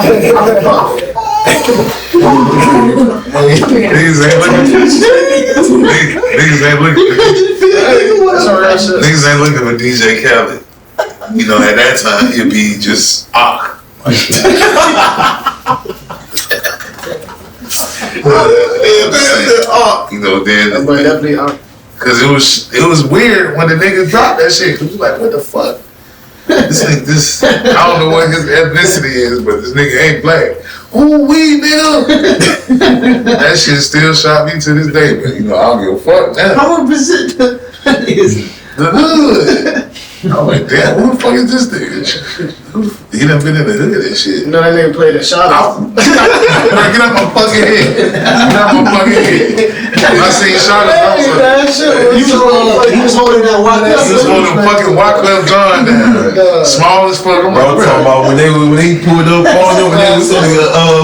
Niggas ain't looking for DJ Khaled. You know, at that time he'd be just you know, then cause it was weird when the niggas dropped that shit. Cause you like, what the fuck? This I don't know what his ethnicity is, but this nigga ain't black. Ooh wee, nigga. That shit still shot me to this day, but you know, I don't give a fuck now. How much percent is the hood? I'm like, damn, who the fuck is this nigga? He done been in the hood and shit. You know that nigga played a shot. Get out my fucking head. Get out my fucking head. When I seen Shot, I was like, he was holding that white. He was holding fucking Wyclef John down. Small as fuck. I'm talking about when he pulled up on them and they was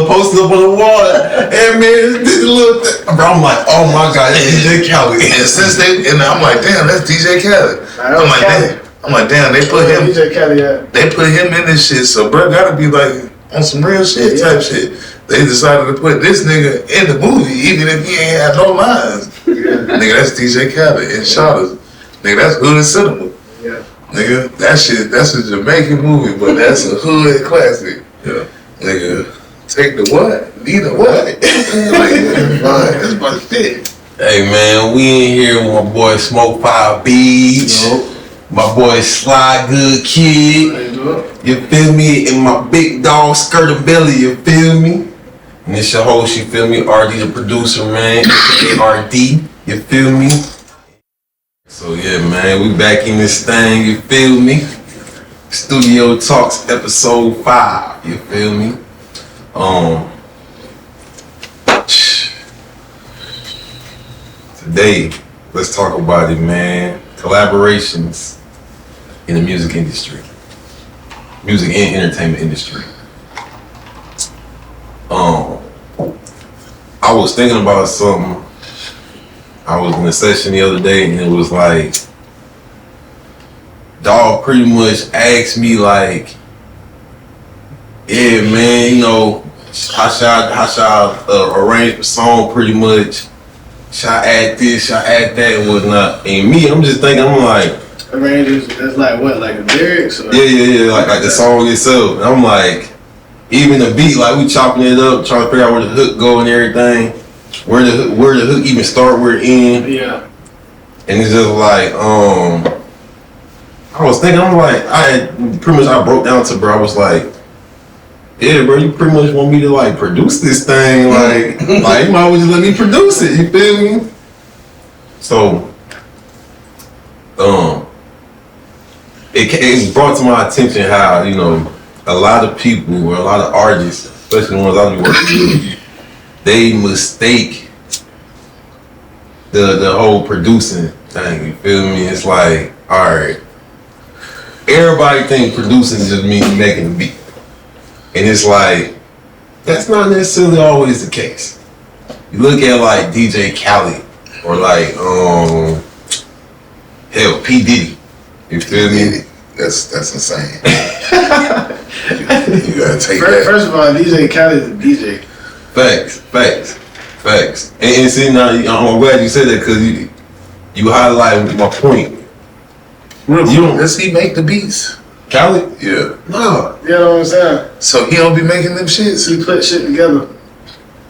posted up on the wall. And man, this little thing. Bro, I'm like, oh my god, that's DJ Khaled. And since I'm like, damn, that's DJ Khaled. I'm like, damn, they put him. They put him in this shit, so bro gotta be like on some real shit type shit. They decided to put this nigga in the movie, even if he ain't had no lines. Nigga, that's DJ Khaled and Shotters. Nigga, that's hood cinema. Nigga, that's a Jamaican movie, but that's a hood classic. Nigga, take the what? Need a what? Like, that's my shit. Hey man, we in here with my boy Smoke 5 Beach. My boy Sly Good Kid, you feel me? And my big dog Skirter Belly, you feel me? And it's your host, you feel me? RD the producer, man, RD, you feel me? So yeah, man, we back in this thing, you feel me? Studio Talks episode 5, you feel me? Today, let's talk about it, man. Collaborations in the music industry, music and entertainment industry. I was thinking about something. I was in a session the other day and it was like, dog pretty much asked me like, yeah man, you know, how should I arrange the song pretty much? Should I add this, should I add that and whatnot? And me, I'm just thinking, I'm like, arranges, that's like what, like the lyrics? Or? Yeah, like the song itself. And I'm like, even the beat, like we chopping it up, trying to figure out where the hook go and everything, where the hook even start, where it end. Yeah. And it's just like, I was thinking, I'm like, I broke down to bro, I was like, yeah, bro, you pretty much want me to like produce this thing, like you might as well just let me produce it, you feel me? So, it brought to my attention how, you know, a lot of people or a lot of artists, especially the ones I be working with, they mistake the whole producing thing, you feel me? It's like, alright, everybody think producing just means making a beat. And it's like, that's not necessarily always the case. You look at like DJ Khaled or like, hell, P. Diddy. You feel me? That's insane. You gotta take that. First of all, DJ Khaled is a DJ. Facts. And see now, I'm glad you said that because you highlighted my point. Does he make the beats? Khaled? Yeah. No. You know what I'm saying? So he don't be making them shits? He put shit together.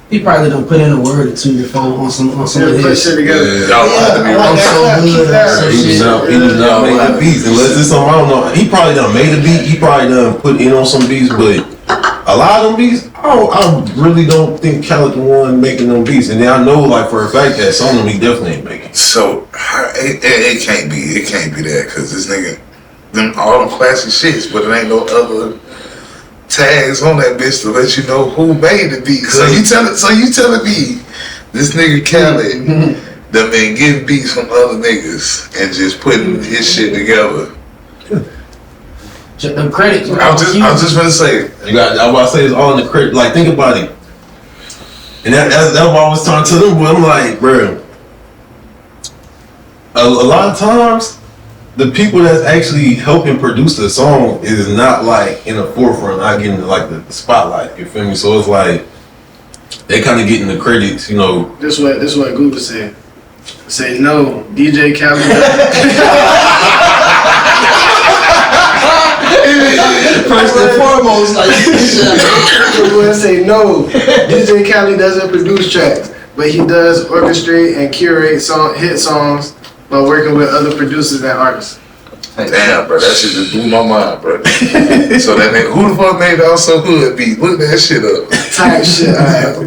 He probably don't put in a word or two before on some of his. Put shit together. I'm so good. He was not making beats. Unless it's something I don't know. He probably done made a beat. He probably done put in on some beats, but a lot of them beats, I really don't think Khaled the one making them beats. And then I know like for a fact that some of them he definitely ain't making. So it can't be that because this nigga, all them classic shits, but it ain't no other tags on that bitch to let you know who made the beat. So you telling me this nigga Khaled done been getting beats from other niggas and just putting his shit together. Them credits. I was just gonna say. I was about to say it's all in the credit. Like think about it. And that's what I was talking to them, but I'm like, bro, a lot of times the people that's actually helping produce the song is not like in the forefront, not getting like the spotlight. You feel me? So it's like they kind of getting the credits, you know. This what Google said. Say no, DJ Khaled. First and foremost, like Google say no, DJ Khaled doesn't produce tracks, but he does orchestrate and curate hit songs by working with other producers and artists. Damn, bro, that shit just blew my mind, bro. So that nigga, who the fuck made the Also Hood beat? Look that shit up. Type shit.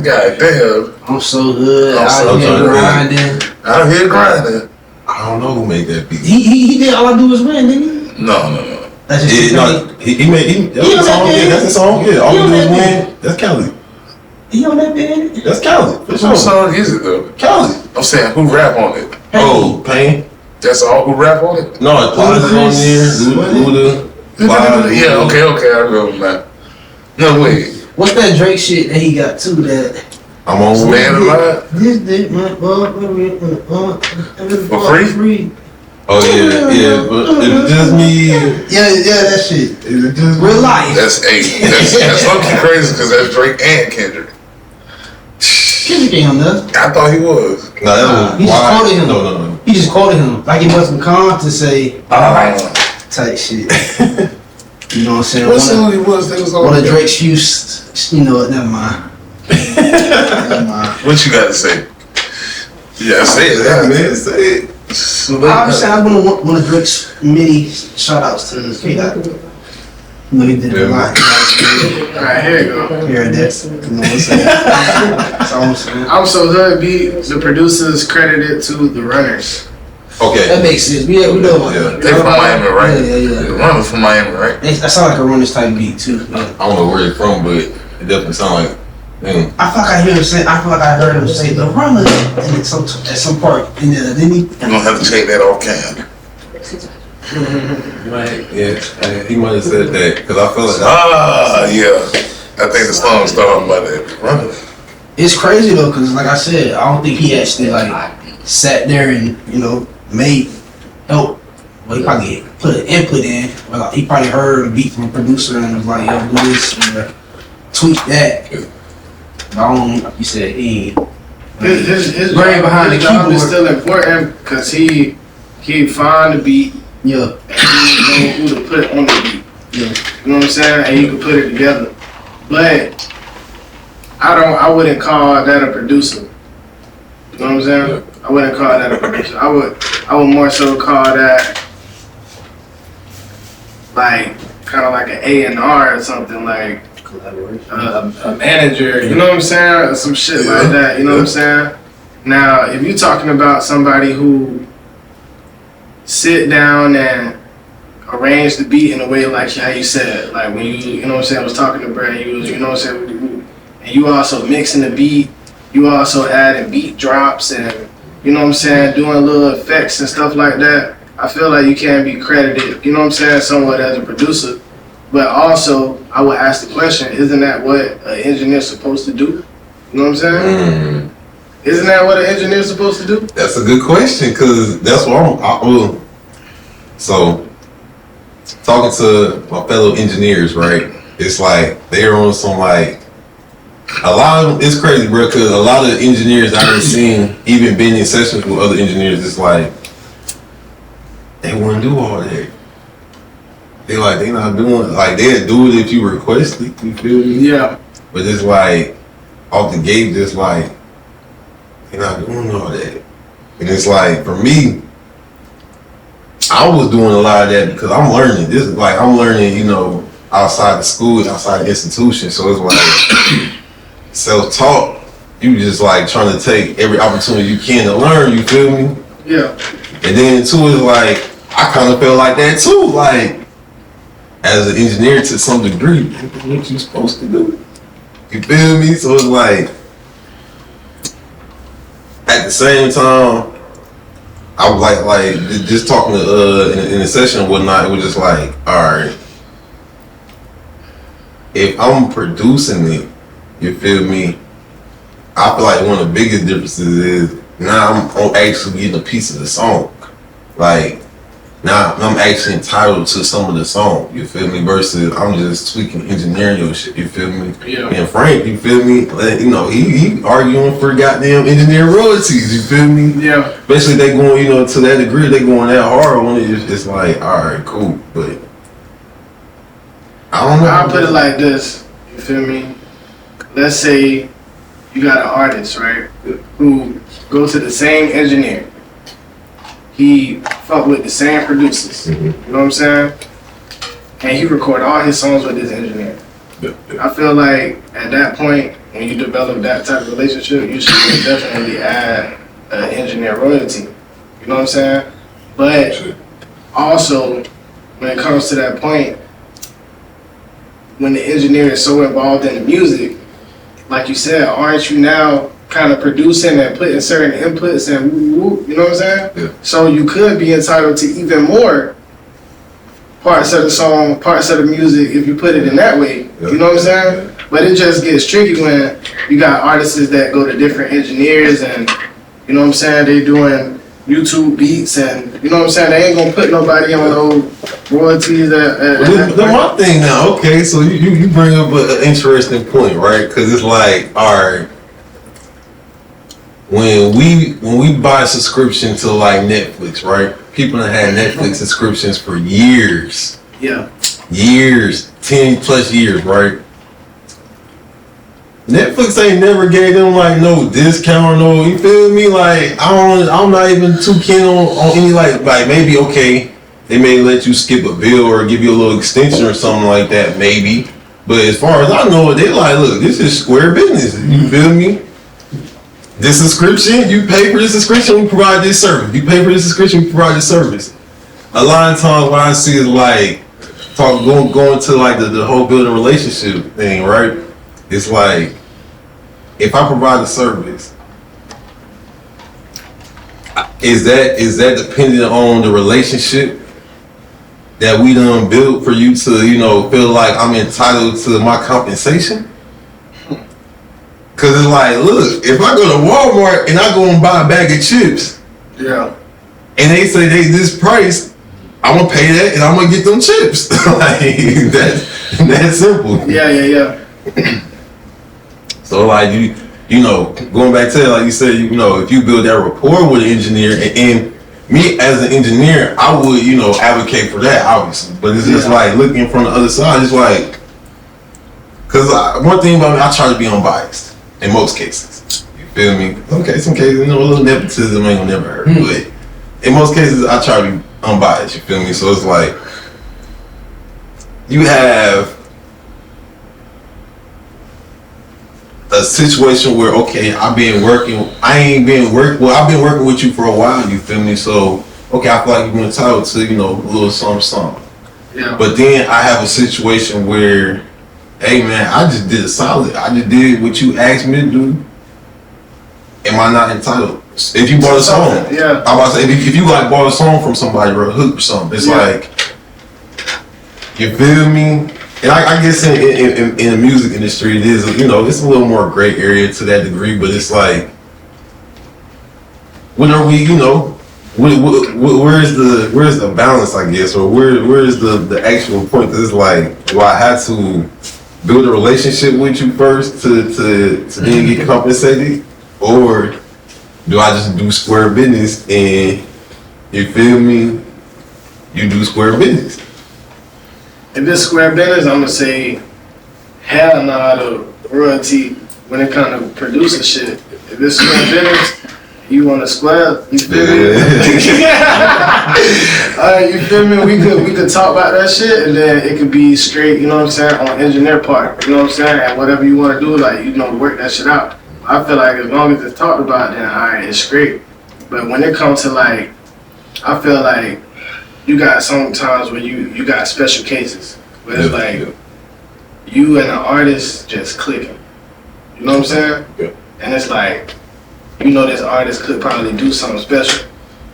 God damn. I'm so good. I'm so out here good. grinding. Out here grinding. I don't know who made that beat. He did All I Do Is Win, didn't he? No. That's just He made that's the song. Yeah, that's the song. Yeah, all we do is win. That's Khaled. He on that band? That's Khaled. For What sure. song is it though? Khaled. I'm saying who rap on it? Oh, Pain. That's all who rap on it? No, Plies is on there. Luda. Yeah, okay, I remember that. No, wait. What's that Drake shit that he got too? That I'm on Man alive? this did my For free? Oh yeah, but if it's just me, Yeah, that shit. if it's just Real life. That's fucking crazy because that's Drake and Kendrick. Kendrick ain't on that. I thought he was. No, that was He just why. quoted him. No. He just quoted him like he wasn't calm to say type shit. You know what I'm saying? What song he was? That was on. One of Drake's few, you know what? Never mind. Never mind. What you got to say? Yeah, say it. Yeah, man, say it. I'm saying I want one of Drake's many shout outs to his kid. You know, he did a lot. Alright, here you go. Here and there. You know what I'm saying? That's all I'm saying. I'm So Hood beat the producers credited to the runners. Okay. That makes sense. We know about Yeah. They from Miami, right? Yeah. The runner's from Miami, right? That sounds like a runner's type beat too. Yeah. I don't know where it's from, but it definitely sounds like. I feel like I hear him say. I feel like I heard him say the runner, and at some part in there, didn't he? You're gonna have to take that off cam. Yeah, he might have said that because I feel like Yeah. I think the song started by that. Runner. It's crazy though, cause like I said, I don't think he actually like sat there and made help. Well, he probably put an input in. But like, he probably heard a beat from a producer and was like, "Yo, do this, tweak that." But I don't. Like you said, he His brain behind the job is keyboard. still important because he find the beat Yeah. and he know who to put on the beat. Yeah. You know what I'm saying? And he can put it together. But I wouldn't call that a producer. You know what I'm saying? I wouldn't call that a producer. I would more so call that like kind of like an A&R or something, like a manager, you know what I'm saying? Or some shit like that, you know what I'm saying? Now, if you're talking about somebody who sit down and arrange the beat in a way like how you said, like when you know what I'm saying, was talking to Brad, you know what I'm saying, and you also mixing the beat, you also adding beat drops and, you know what I'm saying, doing little effects and stuff like that. I feel like you can't be credited, you know what I'm saying, somewhat as a producer. But also, I would ask the question, isn't that what an engineer's supposed to do? You know what I'm saying? Isn't that what an engineer's supposed to do? that's a good question because that's what So, talking to my fellow engineers, right? It's like they're on some like a lot of it's crazy, bro. Because a lot of engineers I've seen, even being in sessions with other engineers, it's like they wouldn't do all that. They like they not doing like they'll do it if you request it. You feel me? Yeah. But it's like off the gate, just like they're not doing all that. And it's like for me, I was doing a lot of that because I'm learning. This is like I'm learning, outside the school, outside the institution. So it's like self-taught. You just like trying to take every opportunity you can to learn. You feel me? Yeah. And then too is like I kind of feel like that too. Like as an engineer to some degree, what you supposed to do? You feel me? So it's like at the same time, I was like just talking to in a session and whatnot. It was just like, all right, if I'm producing it, you feel me? I feel like one of the biggest differences is now I'm actually getting a piece of the song. Like Now I'm actually entitled to some of the song, you feel me? Versus I'm just tweaking engineering your shit, you feel me? Yeah. And Frank, you feel me? You know, he arguing for goddamn engineer royalties, you feel me? Yeah. Basically, they going, you know, to that degree, they going that hard when it's like, all right, cool, but I don't know. I'll put it like this, you feel me? Let's say you got an artist, right, who goes to the same engineer. He fuck with the same producers, you know what I'm saying? And he record all his songs with his engineer. I feel like at that point, when you develop that type of relationship, you should definitely add an engineer royalty. You know what I'm saying? But also, when it comes to that point, when the engineer is so involved in the music, like you said, aren't you now kind of producing and putting certain inputs and woo, you know what I'm saying? Yeah. So you could be entitled to even more parts of the song, parts of the music if you put it in that way. Yeah. You know what I'm saying? But it just gets tricky when you got artists that go to different engineers and, you know what I'm saying, they doing YouTube beats and, you know what I'm saying, they ain't gonna put nobody on those royalties The my thing now, okay, so you bring up an interesting point, right? Because it's like, all right, when we buy a subscription to like Netflix, right? People that had Netflix subscriptions for years. Yeah. Years, 10 plus years, right? Netflix ain't never gave them like no discount or no, you feel me? Like I'm not even too keen on any like maybe okay, they may let you skip a bill or give you a little extension or something like that, maybe. But as far as I know, they like, look, this is square business. You feel me? This subscription, you pay for this subscription, we provide this service. You pay for this subscription, we provide this service. A lot of times what I see is like going to like the whole building relationship thing, right? It's like, if I provide a service, is that dependent on the relationship that we done built for you to, you know, feel like I'm entitled to my compensation? Cause it's like, look, if I go to Walmart and I go and buy a bag of chips, Yeah. and they say they this price, I'm gonna pay that and I'm gonna get them chips. Like that's simple. Yeah. So like you know, going back to it, like you said, you know, if you build that rapport with an engineer, and me as an engineer, I would, you know, advocate for that, obviously. But it's just like looking from the other side, it's like, cause one thing about me, I try to be unbiased in most cases. You feel me? Okay, some cases, you know, a little nepotism ain't gonna never hurt, but in most cases, I try to be unbiased. You feel me? So it's like you have a situation where, okay, I've been working with you for a while, you feel me? So, okay, I feel like you're entitled to, you know, a little something. Yeah. But then I have a situation where, hey man, I just did a solid. I just did what you asked me to do. Am I not entitled? If you bought a song, yeah. I'm about to say, if you like bought a song from somebody or a hook or something, it's like, you feel me? And I guess in the music industry, it is, you know, it's a little more gray area to that degree, but it's like, when are we, you know, where's the balance, I guess, or where is the actual point? Because it's like, do I have to build a relationship with you first to then get compensated, or do I just do square business and, you feel me, you do square business? If it's square business, I'm gonna say hell no to royalty when it comes to producing shit. If it's square business, you want to square, you feel me? You feel me? We could talk about that shit, and then it could be straight, you know what I'm saying, on engineer part, you know what I'm saying, and whatever you want to do, like, you know, work that shit out. I feel like as long as it's talked about, then alright, it's great. But when it comes to like, I feel like you got sometimes where you got special cases where it's like you and the artist just clicking. You know what I'm saying? Yeah. And it's like, you know, this artist could probably do something special.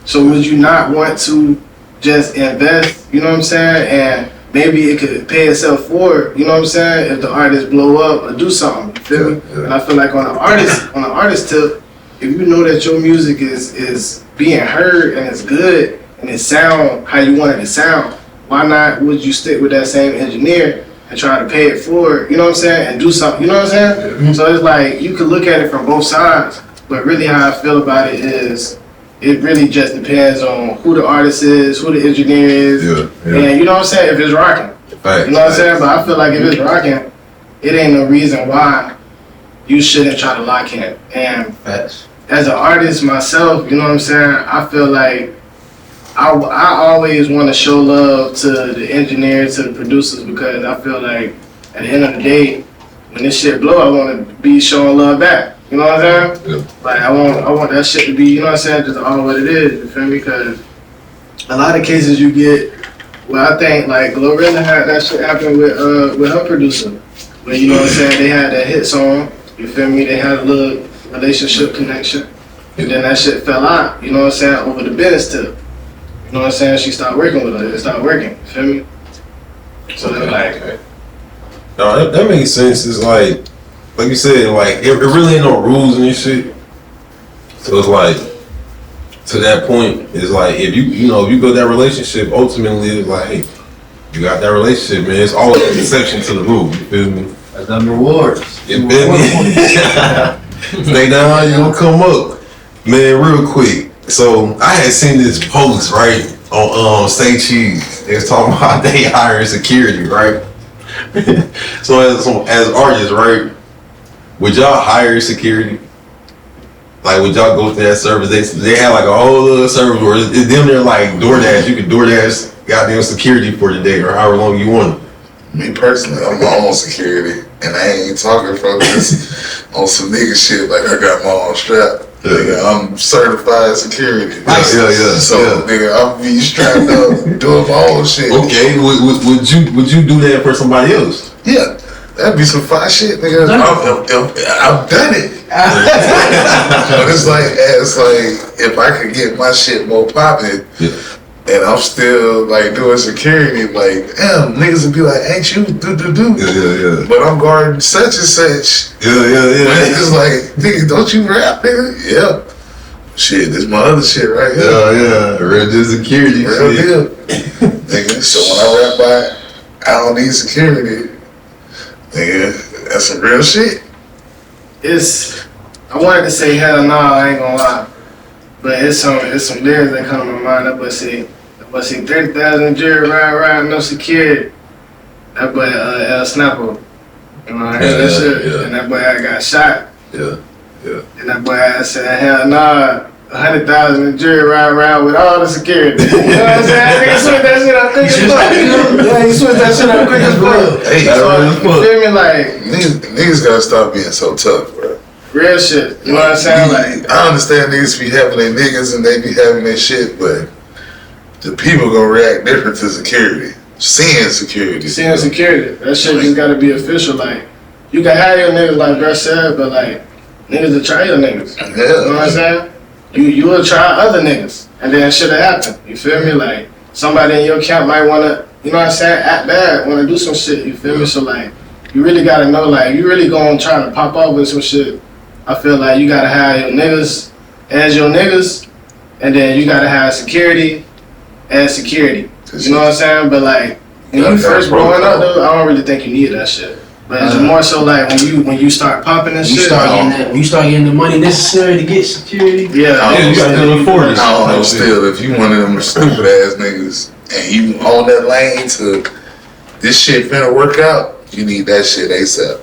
So would you not want to just invest, you know what I'm saying? And maybe it could pay itself forward, you know what I'm saying, if the artist blow up or do something, you feel me? And I feel like on the artist tip, if you know that your music is being heard and it's good and it sound how you want it to sound, why not would you stick with that same engineer and try to pay it forward, you know what I'm saying, and do something, you know what I'm saying? Mm-hmm. So it's like, you can look at it from both sides, but really how I feel about it is, it really just depends on who the artist is, who the engineer is, and you know what I'm saying, if it's rocking. Facts, you know what I'm saying? But I feel like if it's rocking, it ain't no reason why you shouldn't try to lock in. And Facts. As an artist myself, you know what I'm saying, I feel like I always want to show love to the engineers, to the producers, because I feel like at the end of the day, when this shit blow, I want to be showing love back. You know what I'm saying? Yeah. Like I want that shit to be, you know what I'm saying, just all what it is. You feel me? Because a lot of cases you get, well, I think like Glorilla had that shit happen with her producer, where you know what I'm saying, they had that hit song. You feel me? They had a little relationship connection, and then that shit fell out. You know what I'm saying? Over the business tip. You know what I'm saying? She stopped working with her. It stopped working. You feel me? So they're like, no, that makes sense. It's like you said, like it really ain't no rules and this shit. So it's like to that point, it's like if you build that relationship, ultimately it's like, hey, you got that relationship, man. It's always an exception to the rule. You feel me? That's them rewards. You feel me? Stay down, you gonna come up, man. Real quick. So I had seen this post right on Say Cheese. They was talking about they hiring security, right? So as artists, right? Would y'all hire security? Like, would y'all go through that service? They had like a whole little service where it's them there like DoorDash. You could DoorDash goddamn security for the day or however long you want. Me personally, I'm my own security, and I ain't talking from this on some nigga shit like I got my own strap. Yeah. Nigga, I'm certified security. Yeah. So nigga, I'll be strapped up doing my own shit. Okay, would you do that for somebody else? Yeah, that'd be some fire shit, nigga. I've done it. But it's like if I could get my shit more popping. Yeah. And I'm still like doing security, like damn, niggas would be like, ain't you do? Yeah. But I'm guarding such and such. Yeah. But it's like, nigga, don't you rap, nigga? Yeah. Shit, this my other shit right here. Yeah. Real security. Real deal. Nigga, so when I rap by, I don't need security. Nigga, that's some real shit. I wanted to say hell no, I ain't gonna lie. But it's some lyrics that come to my mind. That boy say 30,000 jury ride, no security. That boy El Snapper. You know, I heard that shit. Yeah. And that boy got shot. Yeah. And that boy said, hell nah, 100,000 jury ride with all the security. You know what I'm saying? I think he switched that shit up quick as fuck. Yeah, he switched that shit up quick as fuck. Hey, so, you feel me? Like niggas gotta stop being so tough, bro. Real shit, you know what I'm saying? Like I understand niggas be having their niggas and they be having their shit, but the people gonna react different to security. Seeing security, that shit just gotta be official. Like you can have your niggas like Bruh said, but like niggas will try your niggas. Yeah. You know what I'm saying? You will try other niggas, and then shit'll happen. You feel me? Like somebody in your camp might wanna, you know what I'm saying, act bad, wanna do some shit. You feel me? So like you really gotta know, like you really gonna try to pop off with some shit. I feel like you gotta have your niggas as your niggas, and then you gotta have security as security. You know what I'm saying? But like when you first growing up, though, I don't really think you need that shit. But it's more so like when you start popping and shit. When you start getting the money necessary to get security. Yeah, you gotta afford it. I don't know. Still, if you one of them stupid ass niggas and you on that lane to this shit finna work out, you need that shit ASAP.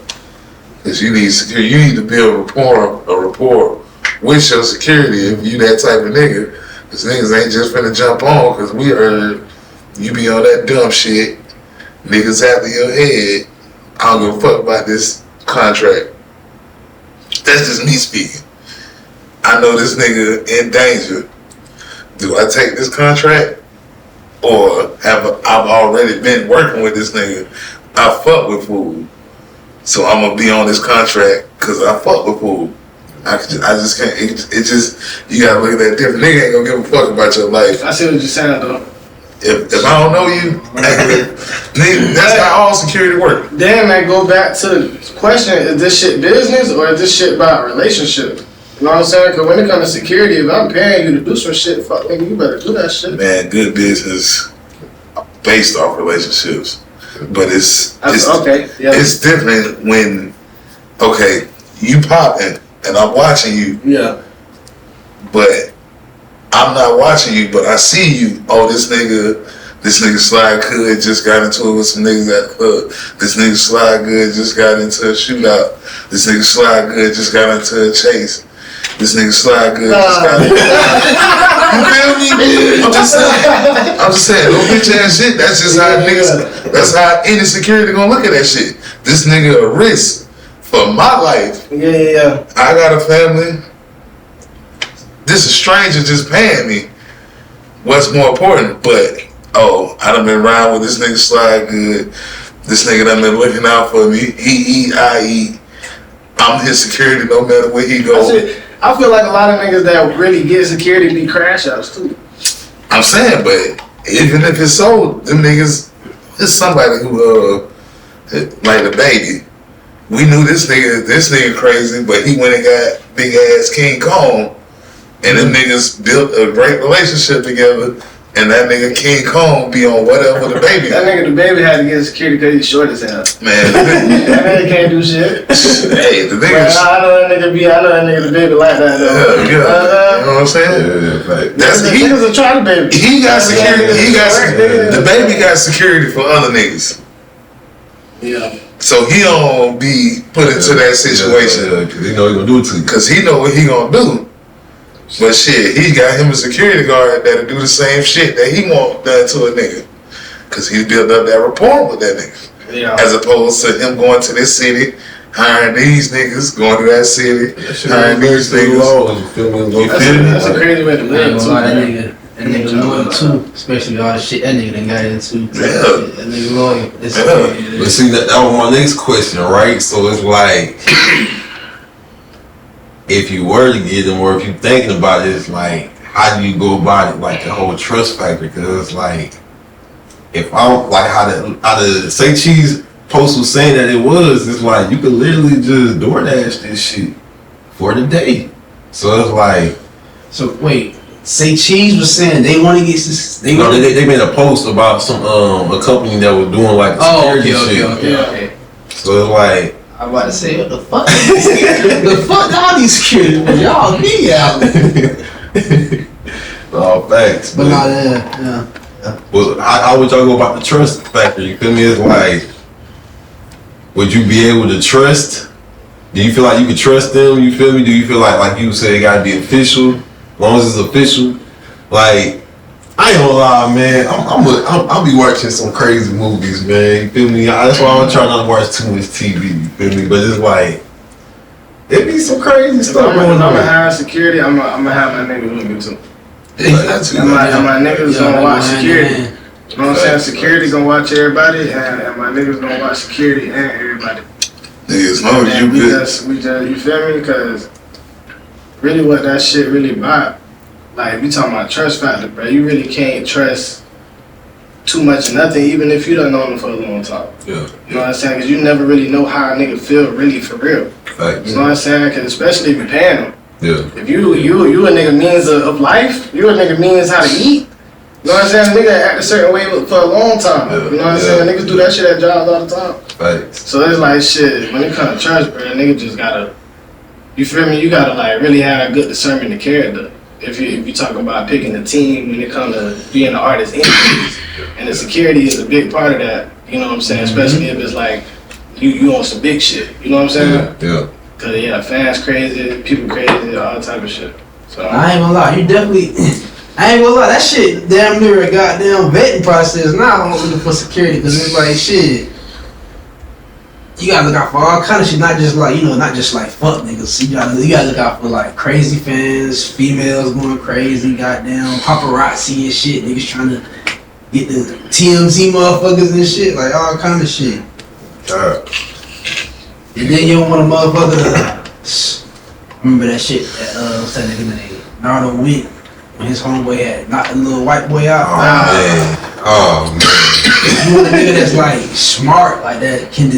Cause you need security. You need to build a rapport with your security if you that type of nigga. Cause niggas ain't just finna jump on. Cause we heard you be on that dumb shit. Niggas after your head. I don't give a fuck about this contract. That's just me speaking. I know this nigga in danger. Do I take this contract, or I've already been working with this nigga? I fuck with food. So I'm gonna be on this contract because I fuck with pool. I just can't. It just you gotta look at that different. Nigga ain't gonna give a fuck about your life. I see what you're saying though. If I don't know you, nigga, that's how all security work. Then that go back to the question: is this shit business or is this shit about relationship? You know what I'm saying? Because when it comes to security, if I'm paying you to do some shit, fuck nigga, you better do that shit. Man, good business based off relationships. But it's okay. Yeah. It's different when, okay, you popping and I'm watching you. Yeah. But I'm not watching you, but I see you. Oh, this nigga Slide Good just got into it with some niggas at the club. This nigga Slide Good just got into a shootout. This nigga Slide Good just got into a chase. This nigga Slide Good just got into You feel me? I'm just saying, no bitch ass shit. That's just how niggas, that's how any security gonna look at that shit. This nigga a risk for my life. Yeah. I got a family. This is stranger just paying me. What's more important? But I done been around with this nigga Slide Good. This nigga done been looking out for me. He eat, I eat. I'm his security no matter where he goes. I feel like a lot of niggas that really get security be crash outs too. I'm saying, but even if it's so, them niggas, it's somebody who like the baby. We knew this nigga crazy, but he went and got big ass King Kong, and them niggas built a great relationship together. And that nigga King Kong be on whatever the baby. That nigga the baby had to get security because he's short as hell. Man, that nigga can't do shit. Hey, the nigga. I know that nigga the baby like that though. You know what I'm saying? Yeah. That's niggas are trying to baby. He got security. The baby got security for other niggas. Yeah. So he don't be put into that situation. Yeah, cause he know he gonna do it to you. Cause he know what he gonna do. But shit, he got him a security guard that'll do the same shit that he want done to a nigga. Cause he built up that rapport with that nigga. Yeah. As opposed to him going to this city, hiring these niggas, going to that city, hiring these niggas. That's a crazy way to live. That nigga loyal too, especially all the shit that nigga done got into. Yeah. That nigga loyal. But see, that was my next question, right? So it's like, if you were to get them, or if you thinking about it, it's like, how do you go about it? Like the whole trust factor, because it's like, if I'm like how the Say Cheese post was saying that it was, it's like you could literally just DoorDash this shit for the day. So it's like, so wait, Say Cheese was saying they want to get this. They made a post about some a company that was doing like security shit. Okay. So it's like, I'm about to say, what the fuck? The fuck all these security? Y'all be out. all facts. But not yeah. Well, how would y'all go about the trust factor? You feel me? It's like, would you be able to trust? Do you feel like you can trust them? You feel me? Do you feel like you said, it gotta be official? As long as it's official, like, I ain't gonna lie, man. I'll be watching some crazy movies, man. You feel me? That's why I'm trying not to watch too much TV. You feel me? But it's like, it be some crazy stuff going on. I'm gonna hire security. I'm gonna have my niggas with me too. And my niggas gonna watch security. You know what I'm saying? Security gonna watch everybody, and my niggas gonna watch security and everybody. as long as you good. We just, you feel me? Because really, what that shit really about. Like, we talking about trust factor, bro. You really can't trust too much of nothing, even if you done known them for a long time. Yeah. You know what I'm saying? Because you never really know how a nigga feel really for real. Right. You know what I'm saying? Because especially if you paying them. Yeah. If you a nigga means of life, you a nigga means how to eat. You know what I'm saying? Nigga act a certain way for a long time. Yeah. You know what I'm saying? Niggas do that shit at jobs all the time. Right. So it's like shit, when it comes to trust, bro, nigga just gotta, you feel me? You gotta like really have a good discernment of character. If you talk about picking a team when it comes to being an artist anyways. And the security is a big part of that, you know what I'm saying? Especially if it's like you on some big shit, you know what I'm saying? Yeah. Cause fans crazy, people crazy, all type of shit. So I ain't gonna lie, you definitely I ain't gonna lie, that shit damn near a goddamn vetting process now. I'm looking for security, cause it's like shit. You gotta look out for all kind of shit, not just like fuck niggas. You gotta look out for like crazy fans, females going crazy, goddamn paparazzi and shit. Niggas trying to get the TMZ motherfuckers and shit, like all kind of shit. And then you don't want a motherfucker. Remember that shit that what's that nigga name? Nardo went when his homeboy had knocked the little white boy out. Oh man. You want a nigga that's like smart, like that can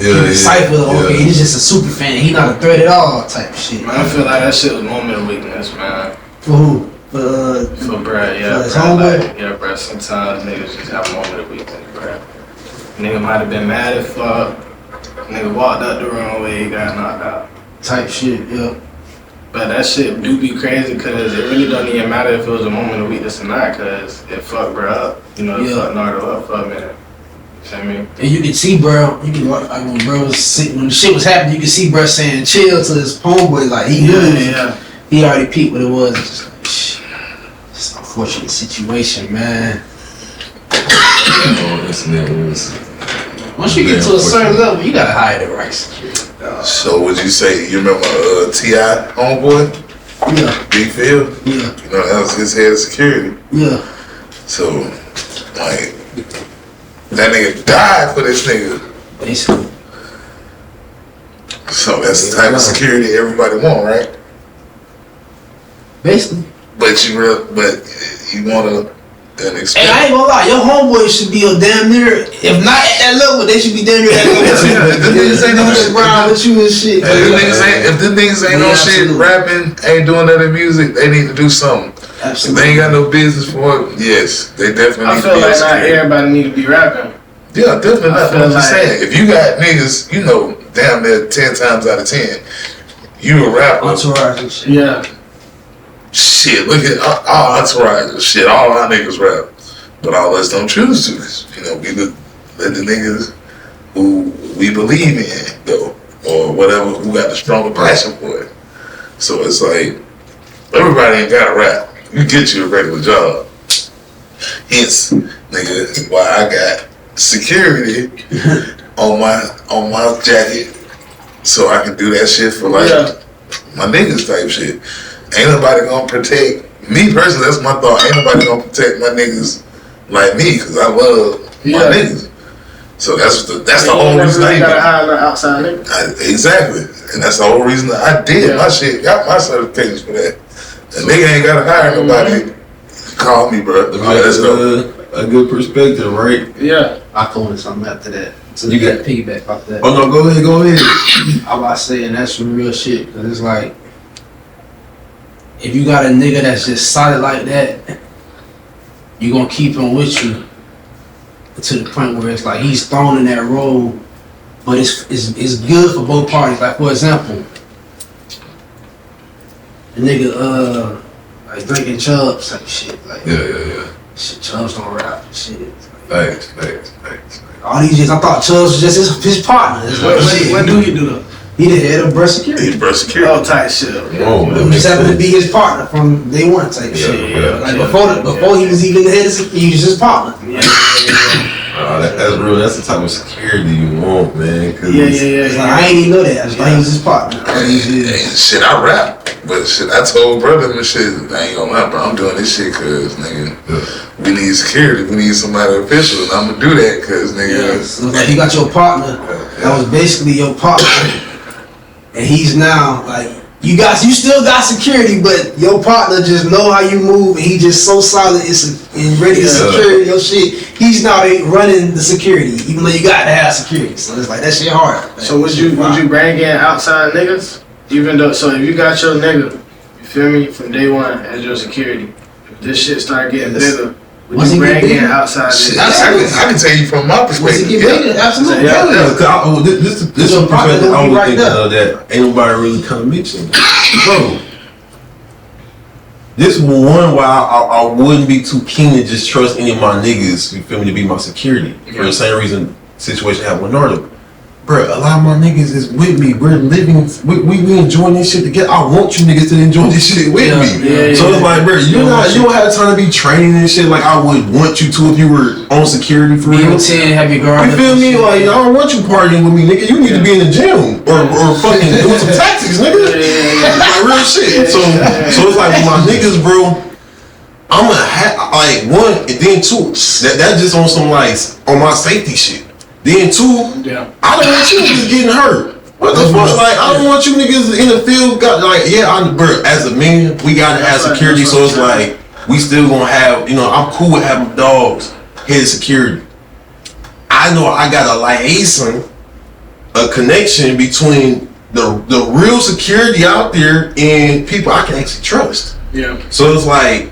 decipher, okay, he's just a super fan, he not a threat at all type shit. Man, I feel like that shit was a moment of weakness, man. For who? For Brad, yeah. For his Brad, homeboy? like, yeah, bro. Sometimes niggas just have a moment of weakness, bro. Nigga might have been mad as fuck. Nigga walked up the wrong way, got knocked out. Type shit, yeah. But that shit do be crazy, cause it really don't even matter if it was a moment of weakness or not, cause it fucked bro up. You know, it fucked Nardo up for a minute. You feel me? And you can see bro, you can like when bro was sitting, when the shit was happening, you can see bro saying chill to his homeboy, like he knew he already peeped what it was. It's just like, shit, it's an unfortunate situation, man. Once you get to a certain level, you gotta hire the right security. So would you say you remember T.I. homeboy? Yeah. Big Phil? Yeah. You know, that was his head of security. Yeah. So, like, that nigga died for this nigga. Basically. So that's the type of security everybody want, right? Basically. But you want an experience. And I ain't gonna lie, your homeboy should be a damn near, if not at that level, they should be damn near at that level. Niggas ain't no shit around with you and shit. If the niggas ain't no shit rapping, ain't doing nothing music, they need to do something. Absolutely. If they ain't got no business for it, yes, they definitely I need feel to be like a not security. everybody need to be rapping. Yeah, definitely not. feel I'm just like- saying, if you got niggas, you know, damn near 10 times out of 10, you a rapper. Entourage and shit. Yeah. Shit, look at our entourage. Shit, all our niggas rap. But all us don't choose to. 'Cause, you know, we let the niggas who we believe in go. Or whatever, who got the stronger passion for it. So it's like, everybody ain't got to rap. You get you a regular job. Hence, nigga, why I got security on my jacket. So I can do that shit for like my niggas type shit. Ain't nobody gonna protect me personally. That's my thought. Ain't nobody gonna protect my niggas like me because I love my niggas. So that's the whole reason I gotta hire an outside nigga. Exactly, and that's the whole reason I did my shit. Got my certifications for that. A nigga ain't gotta hire nobody. Call me, bro. Let's go. A good perspective, right? Yeah. I call it something after that. So You you got- got piggyback off that. Oh no, go ahead. I'm about to say, and that's some real shit. Cause it's like, if you got a nigga that's just solid like that, you gonna keep him with you to the point where it's like he's thrown in that role, but it's good for both parties. Like for example, the nigga like drinking Chubbs type shit. Like Yeah. shit, Chubbs don't rap and shit. Thanks. All these years I thought Chubbs was just his partner. What do you do though? He the head of breast security. Need breast security. All type shit. Oh, He just happened to be his partner from day one type shit. yeah. Like before he was even the head of security, he was his partner. That's real. That's the type of security you want, man. Cause It's like, I ain't even know that. I just thought he was his partner. And shit, I rap. But shit, I told brother and shit, I ain't gonna lie, bro. I'm doing this shit cause, nigga, we need security. We need somebody official. And I'm gonna do that cause, nigga. So it's like you got your partner that was basically your partner, and he's now like you still got security, but your partner just know how you move, and he just so solid and ready to secure your shit. He's now running the security, even though you got to have security. So it's like that shit hard. So would you bring in outside niggas? Even though, so if you got your nigga, you feel me, from day one as your security, if this shit start getting bigger, would you bring in outside Shit, niggas? I can tell you from my Once it perspective. get bigger, absolutely. Yeah. This is Your a partner perspective gonna I be was right thinking there. of that ain't nobody really kind of mentioned. Bro, this one why I wouldn't be too keen to just trust any of my niggas, you feel me, to be my security. For the same reason situation happened with Nardo. Bro, a lot of my niggas is with me. We're living, we enjoying this shit together. I want you niggas to enjoy this shit with me. So it's like, bro, you don't have time to be training and shit like I would want you to if you were on security for real. Have your guard. You feel me? Like, I don't want you partying with me, nigga. You need to be in the gym or fucking doing some tactics, nigga. Like real shit. So it's like with my niggas, bro. I'm gonna have like one, and then two. That just on some like on my safety shit. Then two, I don't want you niggas getting hurt. What the fuck? Like, I don't want you niggas in the field. Bro, as a man, we gotta have security. So it's like we still gonna have. You know, I'm cool with having dogs head security. I know I got a liaison a connection between the real security out there and people I can actually trust. Yeah. So it's like,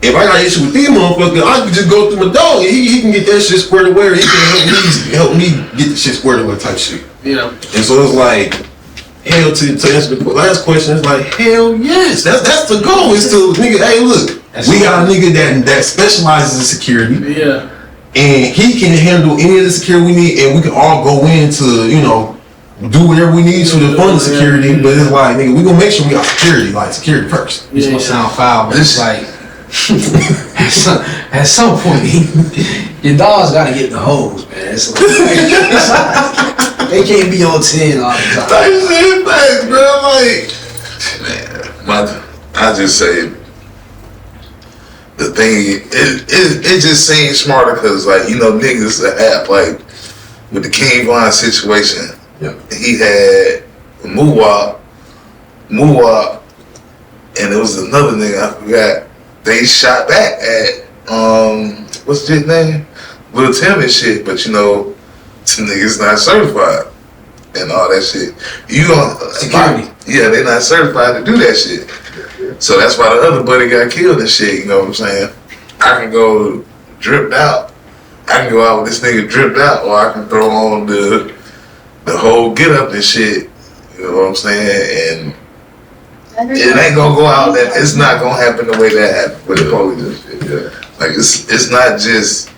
if I got an issue with these motherfuckers, I can just go through my dog and he can get that shit squared away, or he can help me get the shit squared away type shit. Yeah. And so it's like, hell, to answer the last question, it's like, hell yes, that's the goal. Is to nigga, hey look, we got a nigga that specializes in security. Yeah. And he can handle any of the security we need, and we can all go into, you know, do whatever we need to fund the security. But it's like, nigga, we gonna make sure we got security, like security first. It's gonna sound foul, but it's like at some point, your dogs gotta get the hose, man. It's like, they can't be on 10 all the time. Thanks, bro. Like, Man, I just say the thing, it just seems smarter because, like, you know, niggas that have, like, with the King Von situation, he had Muwap, and there was another nigga, I forgot, they shot back at, what's his name? Lil Tim and shit, but you know, some niggas not certified and all that shit. You don't, security. Yeah, they not certified to do that shit. So that's why the other buddy got killed and shit, you know what I'm saying? I can go dripped out. I can go out with this nigga dripped out, or I can throw on the whole get up and shit, you know what I'm saying? And it ain't gonna go out that, it's not gonna happen the way that happened with the police and shit. Yeah. Like, it's not just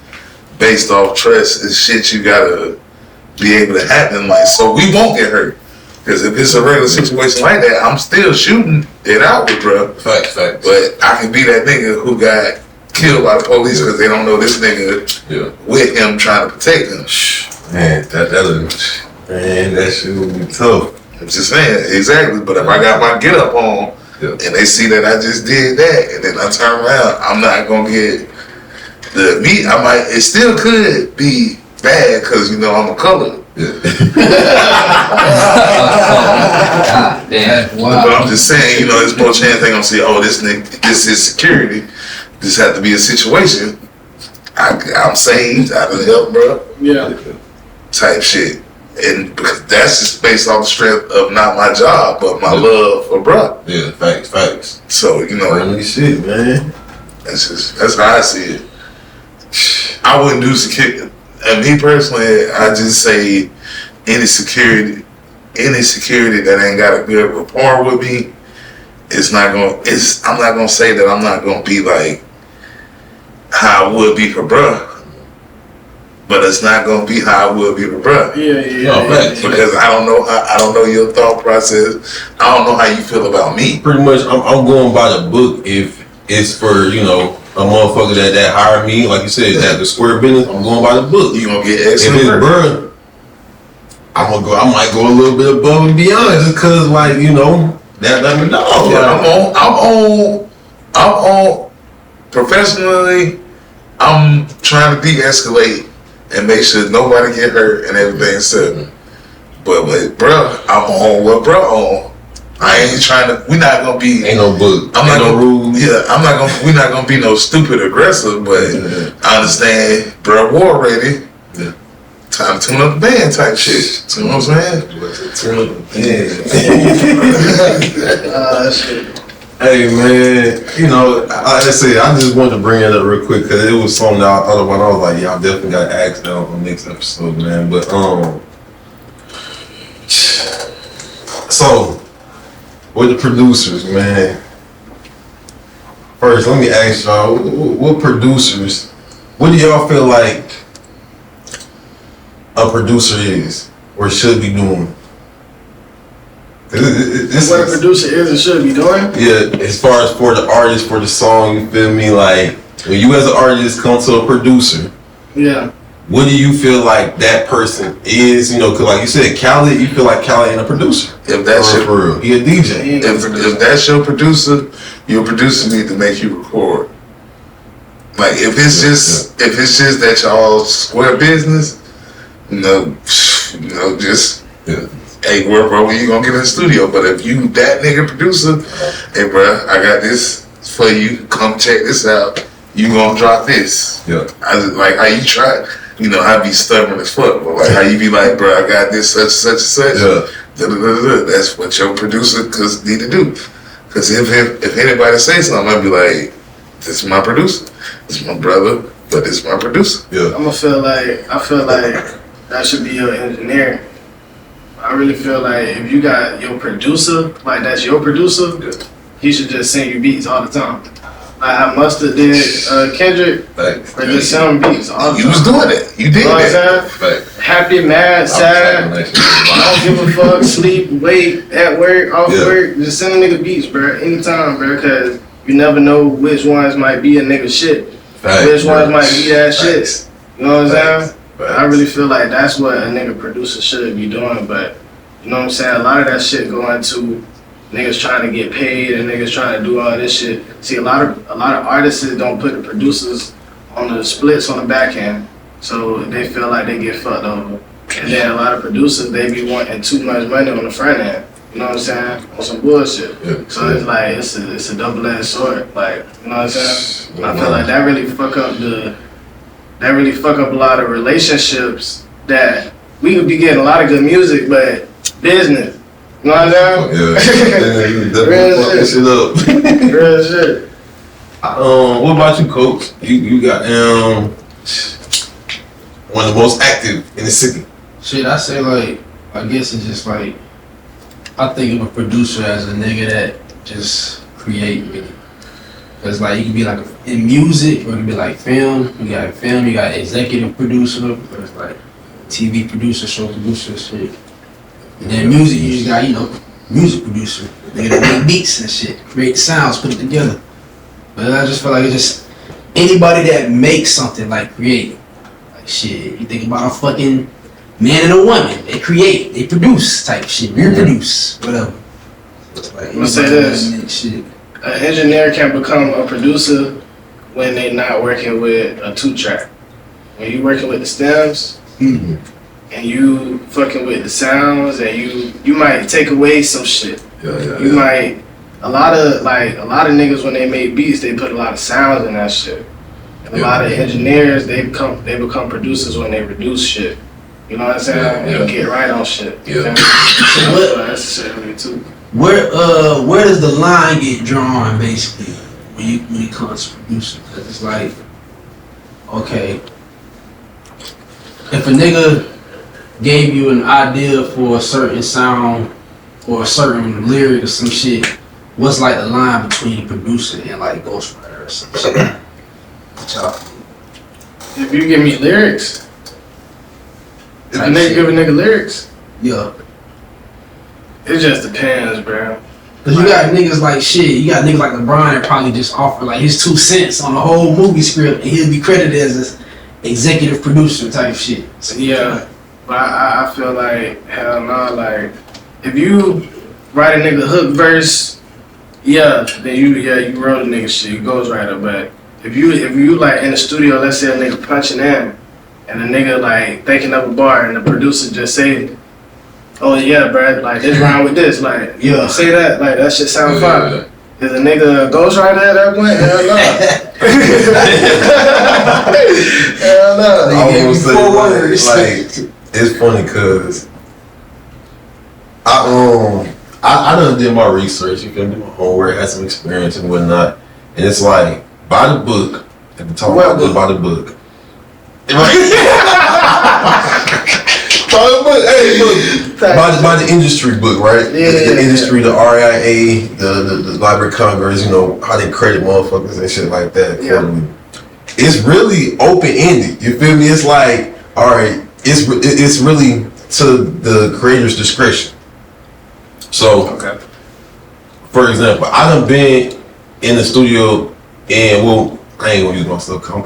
based off trust, it's shit you gotta be able to happen, like, so we won't get hurt. Because if it's a regular situation like that, I'm still shooting it out with bro. Facts. But I can be that nigga who got killed by the police because they don't know this nigga with him trying to protect him. Man, that shit would be tough. I'm just saying, exactly. But if I got my get up on and they see that I just did that and then I turn around, I'm not gonna get the meat. It still could be bad because, you know, I'm a color. Damn. Wow. But I'm just saying, you know, there's more chance they gonna say, oh, this nigga, this is security. This had to be a situation. I'm saved. I can help, bro. Yeah. Type shit. And because that's just based off the strength of not my job, but my love for bro. Yeah, facts. So, you know. Holy shit, man. That's how I see it. I wouldn't do security. And me personally, I just say any security that ain't got a good rapport with me, I'm not gonna say that I'm not gonna be like how I would be for bruh. But it's not gonna be how I would be for bruh. Yeah. Because I don't know your thought process. I don't know how you feel about me. Pretty much, I'm going by the book. If it's for, you know, a motherfucker that hired me, like you said, that the square business, I'm going by the book. You gonna get If excellent it's work. bruh, I might go a little bit above and beyond just cause, like, you know, that let me know. Yeah, I'm on professionally, I'm trying to de-escalate and make sure nobody get hurt and everything's settled. But with bruh, I'm on what bruh on. I ain't trying to, we not gonna be, Ain't no book, ain't no rules. Yeah, we're not gonna be no stupid aggressive, but I understand bruh war ready. Yeah. Time to tune up the band type shit. You know what I'm saying? Hey man, you know, like I said, I just wanted to bring it up real quick because it was something that I thought about. I was like, yeah, I definitely got to ask that on the next episode, man. But so with the producers, man. First, let me ask y'all, what producers? What do y'all feel like a producer is or should be doing? What a producer is and should be doing? Yeah, as far as for the artist, for the song, you feel me? Like, when you as an artist come to a producer, yeah, what do you feel like that person is? You know, cause like you said, Khaled, you feel like Khaled ain't a producer. If that's for real, he a DJ. If that's your producer need to make you record. Like if it's just that y'all square business, just hey, bro, when you gonna get in the studio? But if you that nigga producer, hey, bro, I got this for you. Come check this out. You gonna drop this? Yeah. I just, like how you try. you know, I be stubborn as fuck, but like how you be like, bro, I got this such and such. Yeah. That's what your producer need to do. Cause if anybody say something, I'd be like, this is my producer, this is my brother, but this is my producer. Yeah. I feel like that should be your engineer. I really feel like if you got your producer, like that's your producer, he should just send you beats all the time. Like how Mustard did Kendrick, Thanks. or just send beats all the time. You was doing it. You did You know what I'm that. saying? Happy, mad, sad, don't give a fuck, sleep, wait, at work, off work, just send a nigga beats, bro, anytime, bro, cause you never know which ones might be a nigga shit. Which ones might be that shit. You know what I'm saying? I really feel like that's what a nigga producer should be doing, but you know what I'm saying? A lot of that shit going to niggas trying to get paid and niggas trying to do all this shit. See, a lot of artists don't put the producers on the splits on the back end, so they feel like they get fucked over. And then a lot of producers, they be wanting too much money on the front end. You know what I'm saying? On some bullshit. Yeah. So it's like it's a double-edged sword. Like, you know what I'm saying? I feel like that really fuck up a lot of relationships that we could be getting a lot of good music, but business. You know what I'm saying? Yeah. Real shit up. Real shit. What about you, Coach? You got one of the most active in the city. Shit, I say like, I guess it's just like, I think of a producer as a nigga that just create really. Cause like you can be like in music, or it can be like film. You got film, you got executive producer, or it's like TV producer, show producer, shit. And then music, you just got, you know, music producer. Nigga that make beats and shit, create the sounds, put it together. But I just feel like it's just anybody that makes something, like create. Like shit, you think about a fucking man and a woman, they create, they produce type shit, reproduce, whatever. Like, I'm gonna say this. Shit. An engineer can become a producer when they not working with a 2-track. When you working with the stems, and you fucking with the sounds, and you might take away some shit. You might a lot of niggas when they make beats, they put a lot of sounds in that shit. And a lot of engineers, they become producers when they produce shit. You know what I'm saying? They get right on shit. So that's the shit me too. Where does the line get drawn basically when it comes to producing? Cause it's like, okay, if a nigga gave you an idea for a certain sound or a certain lyric or some shit, what's like the line between producer and like ghostwriter or some shit? If you give me lyrics, if a nigga give a nigga lyrics, yeah. It just depends, bro. Cause you got niggas like shit, you got niggas like LeBron that probably just offer like his 2 cents on the whole movie script and he'll be credited as an executive producer type shit. So, yeah, but I feel like, hell no, like, if you write a nigga hook verse, then you wrote a nigga shit, you ghostwriter. But if you like in the studio, let's say a nigga punching in, and a nigga like thinking of a bar and the producer just say, oh yeah, bro, like this rhyme with this, like say that, like that shit sound fire. Is a nigga a ghostwriter at that point? Hell no. Hell no. I was gonna say, like, it's funny cause I done did my research, you can do my homework, had some experience and whatnot, and it's like by the book. At the top of the by the book. Hey, look, by the industry book, right? The industry, the RIA, the Library of Congress, you know, how they credit motherfuckers and shit like that. It's really open-ended, you feel me? It's like, alright, it's really to the creator's discretion. So, for example, I done been in the studio and, well, I ain't gonna use myself, I'm a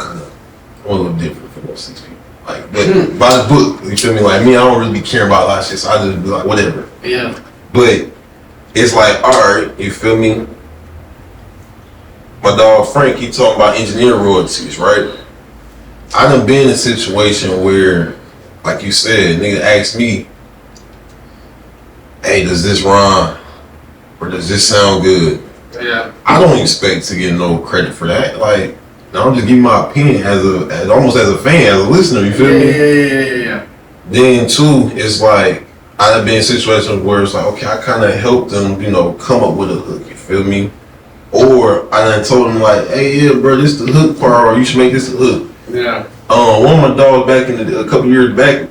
little different from most of these people. Like, but by the book, you feel me? Like me, I don't really be caring about a lot of shit, so I just be like, whatever. Yeah. But it's like, alright, you feel me? My dog Frank, he talking about engineering royalties, right? I done been in a situation where, like you said, nigga asked me, hey, does this rhyme? Or does this sound good? Yeah. I don't expect to get no credit for that. Like, Now I'm just giving my opinion as almost as a fan, as a listener. You feel me? Yeah. Then too, it's like I've been in situations where it's like, okay, I kind of helped them, come up with a hook. You feel me? Or I done told them like, hey, yeah, bro, this the hook part, or you should make this the hook. Yeah. One of my dogs back a couple years back,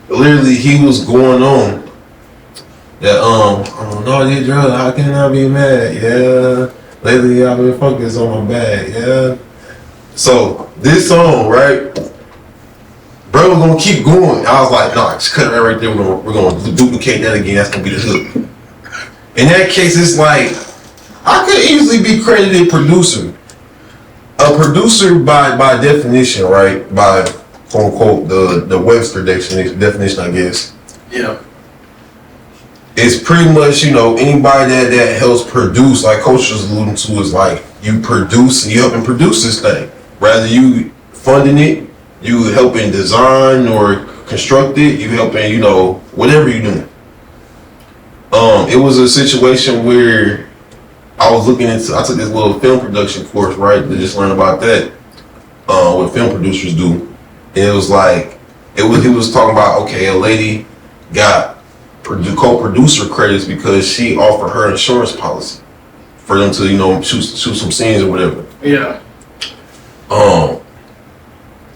literally he was going on that no, you drugs, how can I be mad? Yeah, lately I've been focused on my bag. Yeah. So this song, right? Bro, we're gonna keep going. I was like, no, just cut it right there. We're gonna duplicate that again. That's gonna be the hook. In that case, it's like I could easily be credited producer. A producer by definition, right? By quote unquote the Webster definition, I guess. Yeah. It's pretty much, anybody that helps produce, like Coach was alluding to, is like you produce and you helping produce this thing. Rather you funding it, you helping design or construct it, you helping, whatever you doing. It was a situation where I took this little film production course, right, to just learn about that, what film producers do. And it was like, he was talking about, okay, a lady got co-producer credits because she offered her insurance policy for them to, shoot some scenes or whatever. Yeah.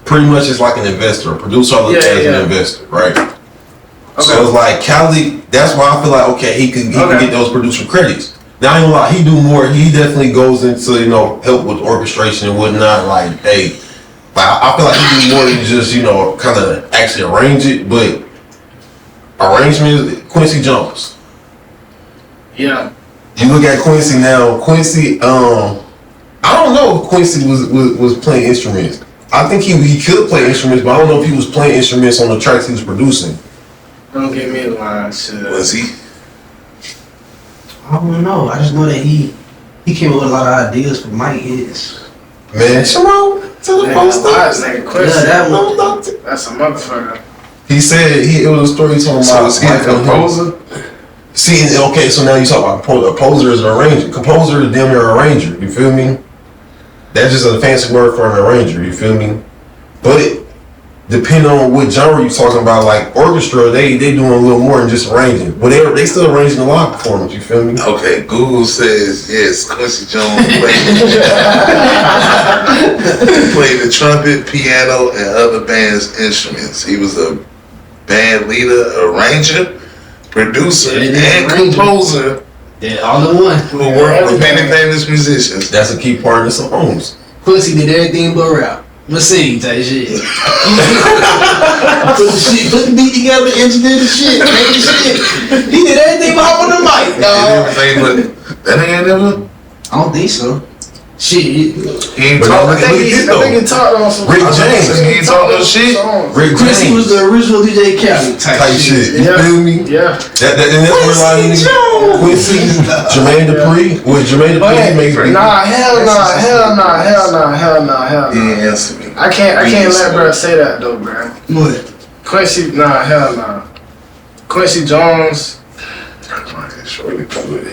Pretty much it's like an investor. A producer I look at as an investor, right? Okay. So it's like Cali, that's why I feel like, okay, he can get those producer credits. Now I ain't gonna lie, he do more. He definitely goes into, help with orchestration and whatnot. Like, hey, I feel like he do more than just, kind of actually arrange it. But arrangement, Quincy Jones. Yeah. You look at Quincy now. Quincy, I don't know if Quincy was playing instruments. I think he could play instruments, but I don't know if he was playing instruments on the tracks he was producing. Don't give me a line, shit. Was he? I don't know. I just know that he came up with a lot of ideas for Mike hits. Man, come on, tell the folks that. Yeah, that's a motherfucker. He said it was a story talking about. Was he a composer? See, okay, so now you talk about a composer is an arranger. Composer is damn near an arranger. You feel me? That's just a fancy word for an arranger. You feel me? But depending on what genre you're talking about, like orchestra, they doing a little more than just arranging. But they still arranging a live performance. You feel me? Okay, Google says yes. Quincy Jones played the trumpet, piano, and other band's instruments. He was a band leader, arranger, producer, and composer. Yeah, all in one. Who worked with many famous musicians. That's a key part of the songs. Quincy did everything but rap. Let's see, type shit. Put the beat together, engineer the shit, make the shit. He did everything but hop on the mic, dog. That nigga ain't never. I don't think so. Shit. He ain't talking. I think he talked on some Rick James. He ain't talking no shit. Rick Quincy was the original DJ Khaled type shit. You feel me? Yeah. And that's where a lot of niggas. Quincy, Jermaine Dupri. With Jermaine Dupri, he makes hell no. He didn't answer me. I can't let bro say that though, bro. What? Quincy, hell no. Quincy Jones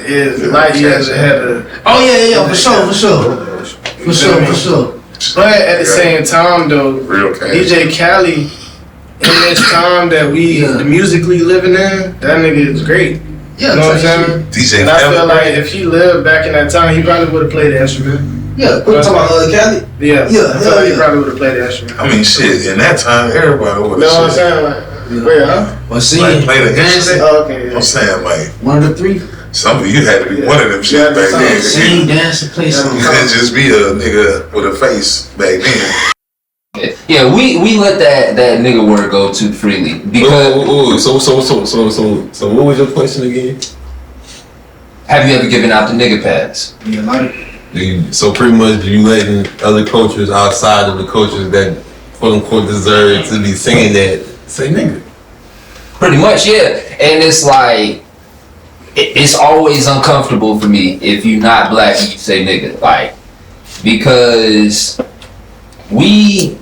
is light years ahead of. Oh yeah, for sure. But at the same time though, DJ Khaled, in this time that we the musically living in, that nigga is great. Yeah, you know what I'm saying? DJ and I feel like if he lived back in that time, he probably would have played the instrument. Yeah, we're talking about Khaled. Yeah, I feel like he probably would have played the instrument. I mean, shit. In that time, everybody would have. You know what I'm saying? Like, wait, huh? Well, see, like play the instrument. Oh, okay. Yeah. I'm saying like one of the three. Some of you had to be one of them shit back then. Sing, dance, and play something. You couldn't just be a nigga with a face back then. Yeah, we let that nigga word go too freely because. So what was your question again? Have you ever given out the nigga pass? Yeah, like. So pretty much you letting other cultures outside of the cultures that quote unquote deserve to be singing that say nigga. Pretty much, yeah. And it's like it's always uncomfortable for me if you're not black and you say nigga, like, because we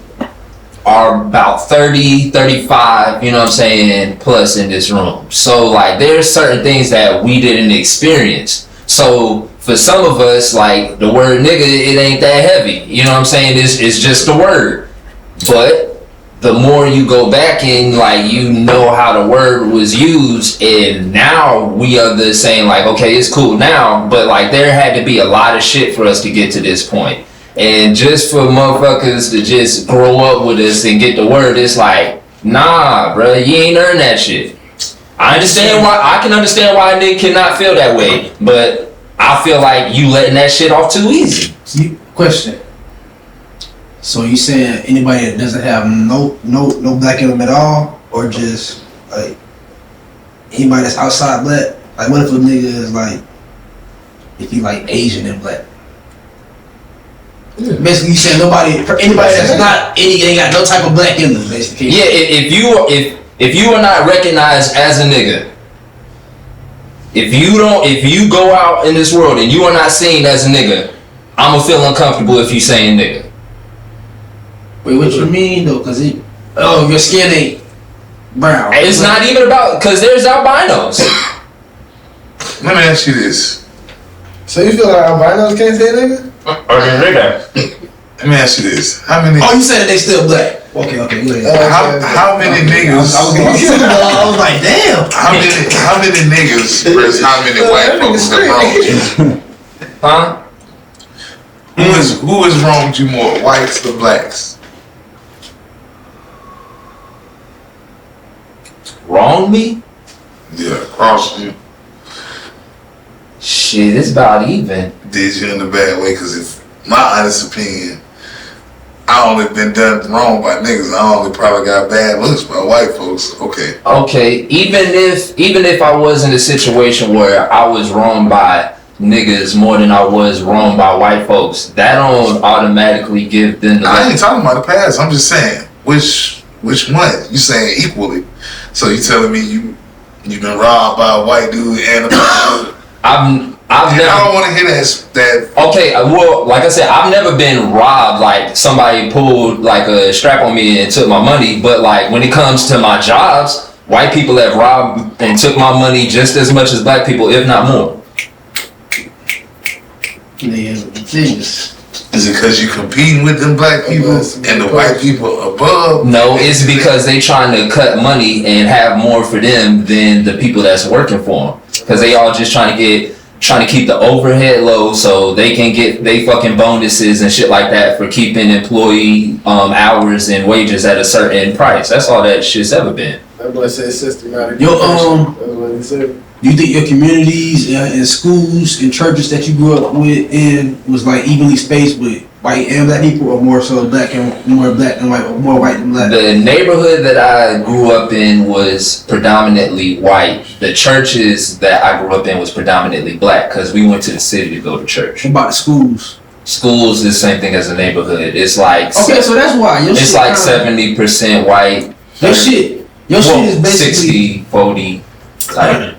are about 30, 35, you know what I'm saying, plus in this room. So like there's certain things that we didn't experience. So for some of us, like the word nigga, it ain't that heavy. You know what I'm saying? It's just a word. But the more you go back in, like, you know how the word was used, and now we are the saying like, okay, it's cool now, but like there had to be a lot of shit for us to get to this point. And just for motherfuckers to just grow up with us and get the word, it's like, nah, bro, you ain't earned that shit. I can understand why a nigga cannot feel that way, but I feel like you letting that shit off too easy. Question. So you saying anybody that doesn't have no black in them at all, or just like anybody that's outside black? Like what if a nigga is like, if he like Asian and black? Yeah. Basically, you saying anybody that's not ain't got no type of black in them, basically. Yeah, if you are not recognized as a nigga, if you go out in this world and you are not seen as a nigga, I'ma feel uncomfortable if you saying nigga. Wait, what you mean though? Cause your skin ain't brown. It's not even about, cause there's albinos. Let me ask you this. So you feel like albinos can't say nigga? Let me ask you this. How many? Oh, you said that they still black. Okay, go ahead. How many niggas? I was like, damn. How many niggas versus how many white folks have wronged you? Huh? Who has wronged you more, whites or blacks? Wrong me? Yeah, crossed you. Shit, it's about even. Did you in a bad way? Because if my honest opinion, I only been done wrong by niggas. I only probably got bad looks by white folks. Okay. Okay, even if I was in a situation where I was wronged by niggas more than I was wronged by white folks, that don't automatically give them the I ain't talking about the past. I'm just saying which one? You saying equally? So you telling me you been robbed by a white dude and a black dude? I don't want to hear that. Okay, well, like I said, I've never been robbed. Like somebody pulled like a strap on me and took my money. But like when it comes to my jobs, white people have robbed and took my money just as much as black people, if not more. Yeah, Is it because you competing with them black people and the white people above? No, it's because they trying to cut money and have more for them than the people that's working for them. Because they all just trying to keep the overhead low so they can get they fucking bonuses and shit like that for keeping employee hours and wages at a certain price. That's all that shit's ever been. That boy said systematic. Yo, that's what he said. do you think your communities and schools and churches that you grew up with in was like evenly spaced with white and black people, or more so black and more black than white, or more white than black? The neighborhood that I grew up in was predominantly white. The churches that I grew up in was predominantly black because we went to the city to go to church. What about the schools? Schools is the same thing as a neighborhood. It's like okay, so that's why it's like 70% white. Your shit is basically 60-40 type.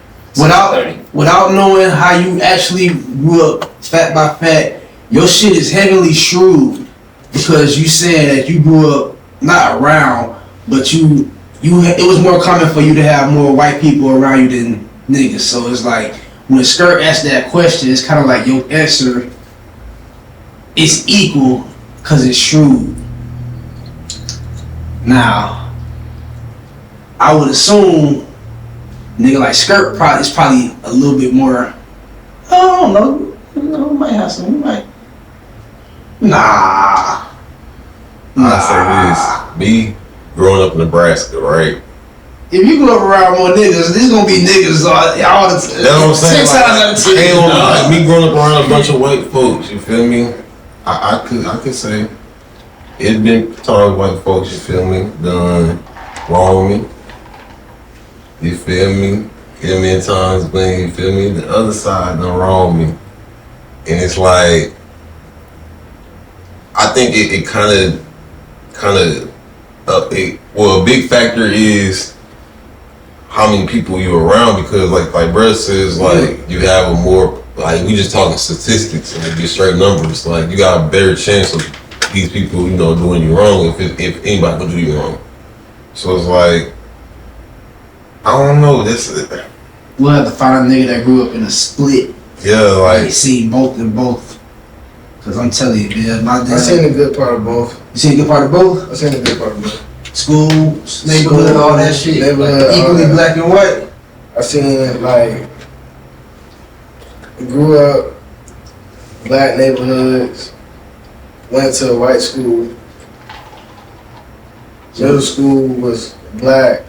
Without knowing how you actually grew up fact by fact, your shit is heavily shrewd because you said that you grew up not around, but it was more common for you to have more white people around you than niggas. So it's like when Skirt asked that question, it's kind of like your answer is equal because it's shrewd. Now, I would assume nigga like Skirt is probably a little bit more. I don't know. You might have some. Nah. I say this. Me growing up in Nebraska, right? If you grew up around more niggas, there's gonna be niggas all the time. That's what I'm saying. 6 times out of 10. Like me growing up around a bunch of white folks, you feel me? I could say it's been times white folks, you feel me, done wrong me. You feel me? Give me in times when, you feel me, the other side done wrong me. And it's like, I think it kind of, a big factor is how many people you around, because like Brett says, like you have a more, like we just talking statistics and just straight numbers. Like you got a better chance of these people, doing you wrong if anybody would do you wrong. So it's like, I don't know. We'll have to find a nigga that grew up in a split Yeah, like see both and both. Cause I'm telling you, man, my dad. I seen a good part of both. You seen a good part of both? I seen a good part of both. Schools, neighborhood, all that shit. Neighborhood, like, equally black and white. I seen like grew up black neighborhoods, went to a white school. Middle school was black.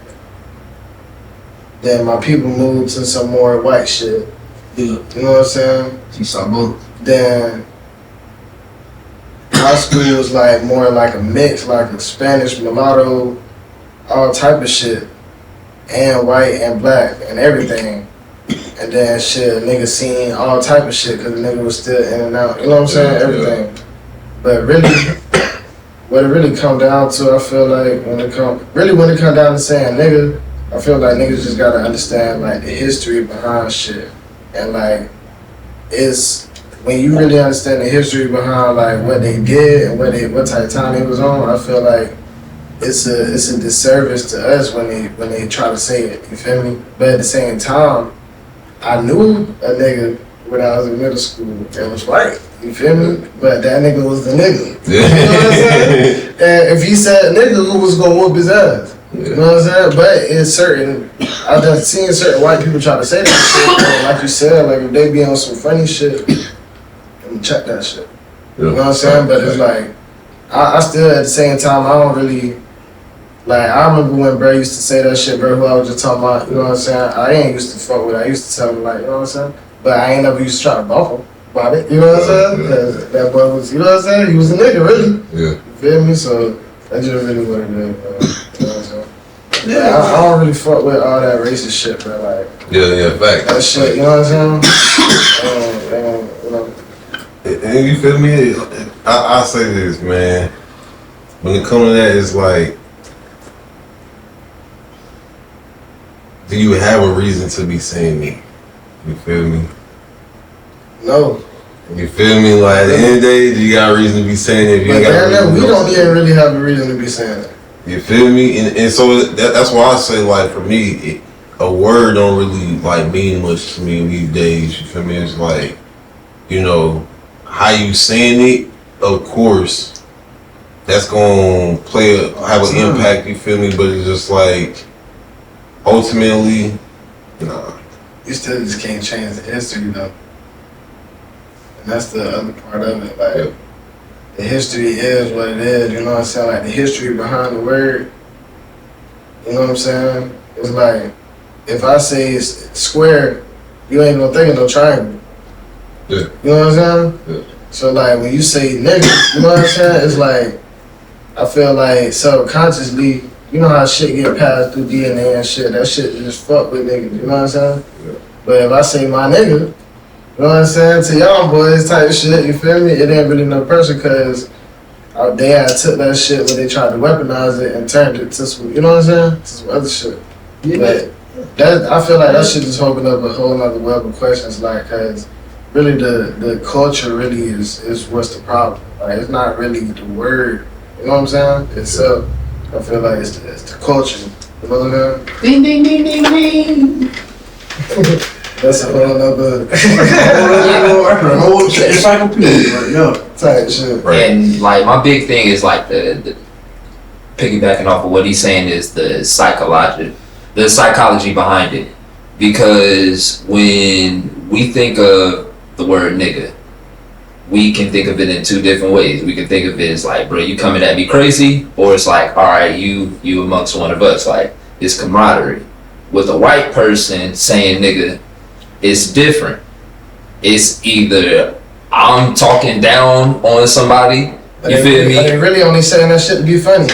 Then my people moved to some more white shit. Yeah. You know what I'm saying? You saw both. Then high school was like more like a mix, like a Spanish, mulatto, all type of shit, and white and black and everything. And then shit, nigga seen all type of shit because the nigga was still in and out. You know what I'm saying? Everything. But really, what it really come down to, I feel like when it come down to saying nigga, I feel like niggas just gotta understand like the history behind shit. And like it's when you really understand the history behind like what they did and what type of time they was on, I feel like it's a disservice to us when they try to say it. You feel me? But at the same time, I knew a nigga when I was in middle school that was white. You feel me? But that nigga was the nigga. You know what I'm saying? And if he said nigga, who was gonna whoop his ass? You know what I'm saying? But it's certain, I've done seen certain white people try to say that shit. And like you said, like if they be on some funny shit, check that shit. You know what I'm saying? But it's like, I still at the same time, I don't really, like, I remember when bro used to say that shit, bro, who I was just talking about, you know what I'm saying? I ain't used to fuck with it. I used to tell him, like, you know what I'm saying? But I ain't never used to try to bump him about it, you know what I'm saying? Because that boy was, you know what I'm saying? He was a nigga, really. Yeah. You feel me? So, that's just really what it is, bro. You know what I'm saying? Yeah, I don't really fuck with all that racist shit, bro. Like, yeah, fact. that shit, you know what I'm saying? You know. And you feel me? I say this, man. When it comes to that, it's like, do you have a reason to be saying it? You feel me? No. You feel me? Like at the end of the day, do you got a reason to be saying it? If you But ain't got a reason, we don't even really have a reason to be saying it. You feel me? And so that's why I say, like, for me, a word don't really like mean much to me these days. You feel me? It's like, you know, how you saying it, of course, that's gonna have an impact. You feel me? But it's just like, ultimately, nah. You still just can't change the history, though. And that's the other part of it. Like, the history is what it is. You know what I'm saying? Like, the history behind the word. You know what I'm saying? It's like, if I say it's square, you ain't gonna think of no triangle. Yeah. You know what I'm saying? Yeah. So, like, when you say nigga, you know what I'm saying? It's like, I feel like subconsciously, you know how shit get passed through DNA and shit. That shit just fuck with niggas. You know what I'm saying? Yeah. But if I say my nigga, you know what I'm saying, to y'all boys type shit, you feel me? It ain't really no pressure because they had took that shit when they tried to weaponize it and turned it to some, you know what I'm saying? To some other shit. Yeah. But that, I feel like that shit just opened up a whole other web of questions, like, cause really the culture really is what's the problem. Like, it's not really the word, you know what I'm saying? Itself. I feel like it's the culture. You know what I'm saying? Ding ding ding ding ding. That's a whole other a whole encyclopedia right now. type shit. Right. And like my big thing is like the piggybacking off of what he's saying is the psychology behind it. Because when we think of the word nigga, we can think of it in two different ways. We can think of it as like, bro, you coming at me crazy, or it's like, all right, you amongst one of us. Like, it's camaraderie. With a white person saying nigga, it's different. It's either I'm talking down on somebody, you feel me? Are they really only saying that shit to be funny?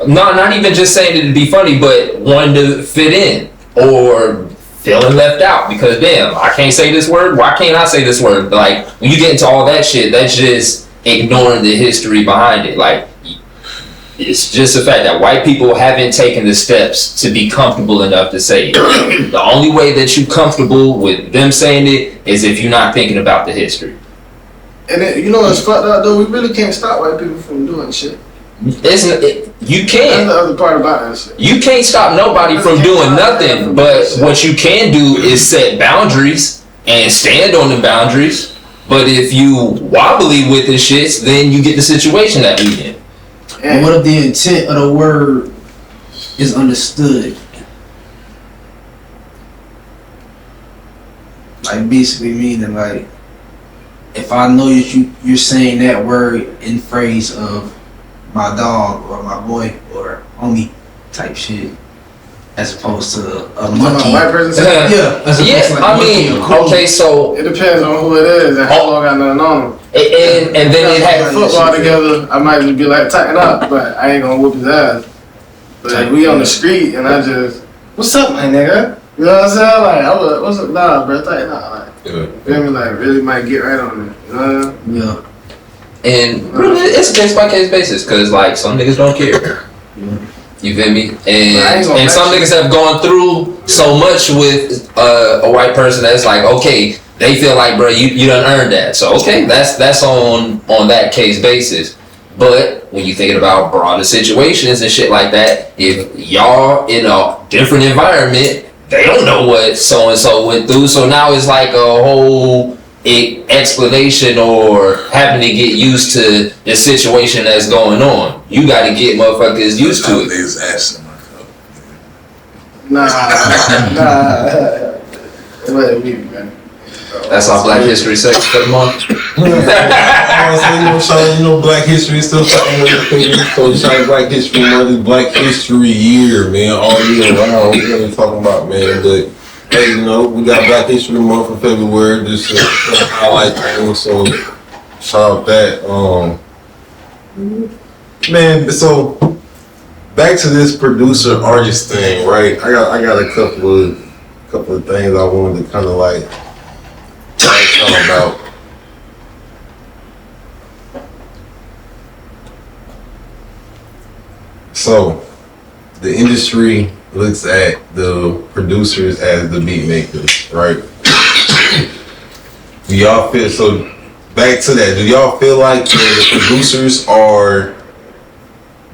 No, not even just saying it to be funny, but wanting to fit in or feeling left out because damn, I can't say this word. Why can't I say this word? Like, when you get into all that shit, that's just ignoring the history behind it. Like, it's just the fact that white people haven't taken the steps to be comfortable enough to say it. The only way that you're comfortable with them saying it is if you're not thinking about the history. And it, you know what's fucked up though? We really can't stop white people from doing shit. You That's can't. the other part about that shit. You can't stop nobody from doing nothing, but what you can do is set boundaries. and stand on the boundaries. But if you wobbly with the shits, then you get the situation that we in. And what if the intent of the word is understood? Like basically meaning like, if I know that you're saying that word in phrase of my dog or my boy or homie type shit, as opposed to a monkey. White person saying? Yeah, as opposed to like I monkey mean, or cool. okay, so It depends on who it is and how long I got nothing on them. and then it Had had football together, I might just be like, tighten up, but I ain't gonna whoop his ass. But like, we on the street and I just, what's up, my nigga? You know what I'm saying? Like, I was, what's up, nah, bro, tighten up. Like, feel me? Like, really might get right on it. You know what I mean? Yeah. And really, it's a case by case basis, cause like some niggas don't care. You feel me? And some niggas have gone through so much with a white person that's like, okay, they feel like, bro, you done earned that. So okay, that's on that case basis. But when you thinking about broader situations and shit like that, if y'all in a different environment, they don't know what so and so went through. So now it's like a whole explanation or having to get used to the situation that's going on. You got to get motherfuckers used to it. Nah. Wait, man. That's our Black History section for the month. Black History is still something with the fingers. So shine Black History Month is Black History Year, man. All year round. We really talking about, man. But hey, we got Black History Month for February. Just to highlight things. So shout out that. Man, so back to this producer artist thing, right? I got a couple of things I wanted to kind of like talk about. So the industry looks at the producers as the beat makers, right? Do y'all feel, so back to that, do y'all feel like the producers are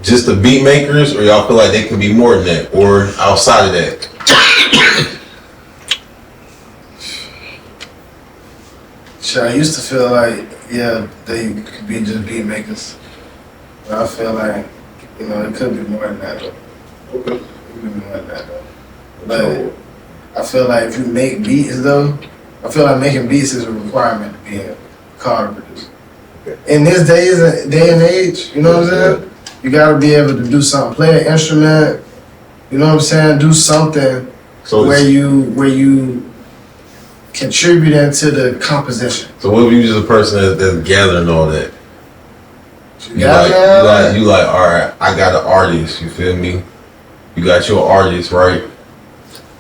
just the beat makers, or y'all feel like they could be more than that, or outside of that? Shit, I used to feel like, yeah, they could be just beat makers. But I feel like, it could be more than that, though. Okay. It could be more than that, though. But I feel like if you make beats, though, I feel like making beats is a requirement to be called a producer. Okay. In this day and age, you know what I'm saying? You gotta be able to do something, play an instrument, you know what I'm saying? Do something where you contributing to the composition. So what if you just a person that's gathering all that? You like, all right, I got an artist, you feel me? You got your artist, right?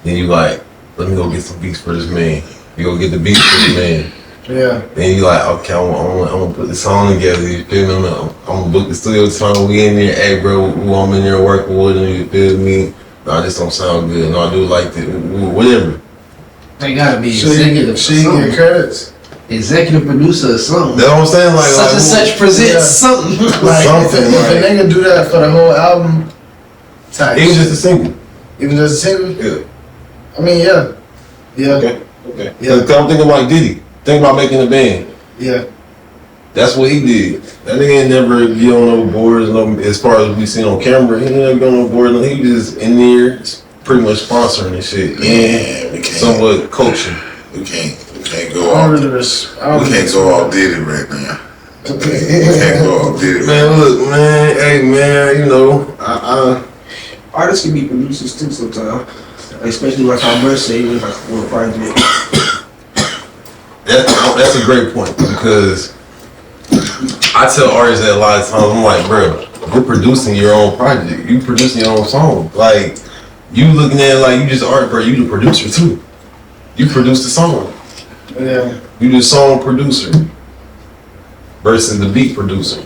Then you like, let me go get some beats for this man. You go get the beats for the man. Yeah. Then you like, okay, I'm gonna put the song together, you feel me? I'm gonna book the studio time, we in there, hey bro, I'm in there working with him, you feel me? No, this don't sound good, no, I do like this, whatever. They gotta be executive. She get credits. Executive producer or something. That's what I'm saying, like such and such presents something. Like if a nigga do that for the whole album, type. Even just a single. Even just a single? Yeah. I mean, yeah. Yeah. Okay. Yeah. Cause I'm thinking like Diddy. Think about making a band. Yeah. That's what he did. That nigga ain't never get on no boards, as far as we seen on camera. He ain't never get on no board. He was just in there, pretty much sponsoring and shit. Yeah, we can't. Somewhat coaching. We can't go all. We can't go all Diddy right now. We can't go all Diddy. Man, look, man. Hey, man. Artists can be producers too sometimes, especially like how Bruh say with like a project. That's a great point, because I tell artists that a lot of times, I'm like, bro, you're producing your own project. You producing your own song. Like, you looking at it like you just art, bro. You the producer too. You produce the song. Yeah. You the song producer versus the beat producer.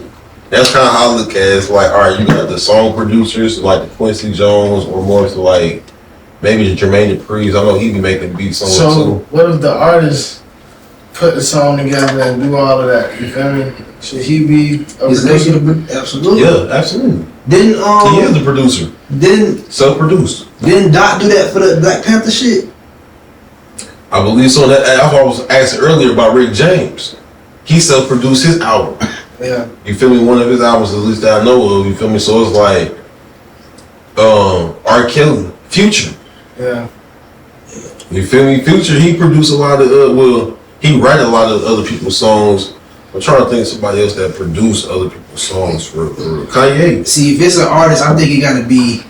That's kind of how I look at it. It's like, all right, you got the song producers like the Quincy Jones, or more so like maybe the Jermaine Dupri's. I know he be making beats on it too. What if the artist put the song together and do all of that? You feel me? Should he be a producer? Absolutely. Yeah, absolutely. Didn't he is the producer. Didn't self-produced. Didn't Doc do that for the Black Panther shit? I I believe so. That's what I was asking earlier about Rick James. He self-produced his album. Yeah. You feel me? One of his albums, at least that I know of. You feel me? So it's like R. Kelly, Future. Yeah. You feel me? Future, he produced a lot of he write a lot of other people's songs. I'm trying to think of somebody else that produced other people's songs for Kanye. See, if it's an artist, I think it gotta be.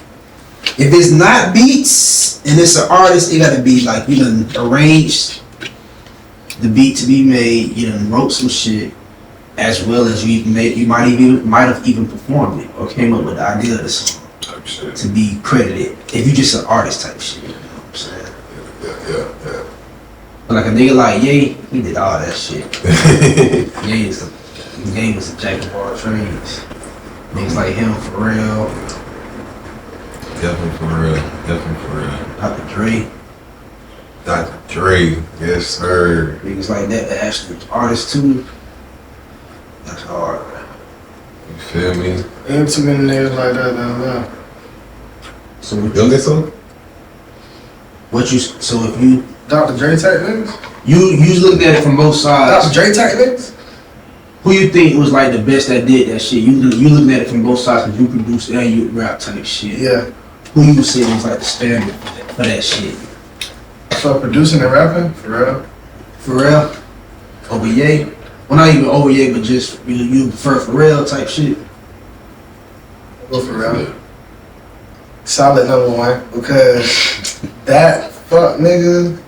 If it's not beats and it's an artist, it gotta be like you done arranged the beat to be made. You done wrote some shit, as well as you might have even performed it or came up with the idea of the song Type shit. to be credited. If you just an artist type shit, you know what I'm saying? Yeah. But like a nigga like Ye, he did all that shit. Ye was a jack of all trades. Niggas like him, Pharrell, Definitely for real. Dr. Dre, Dr. Dre, yes sir. niggas like that actually artists too. That's hard. You feel me? Ain't too many niggas like that down there. So You don't think so? if you Dr. Dre type niggas? you looking at it from both sides, Dr. Dre type niggas? who you think was like the best that did that shit? You looking at it from both sides because you produced and you rap type shit. Yeah. Who you say was like the standard for that shit? So producing and rapping? For real? Pharrell over Ye? Well, not even over Ye, but just you prefer Pharrell type shit. Go for real. Solid number one. Because that fuck nigga,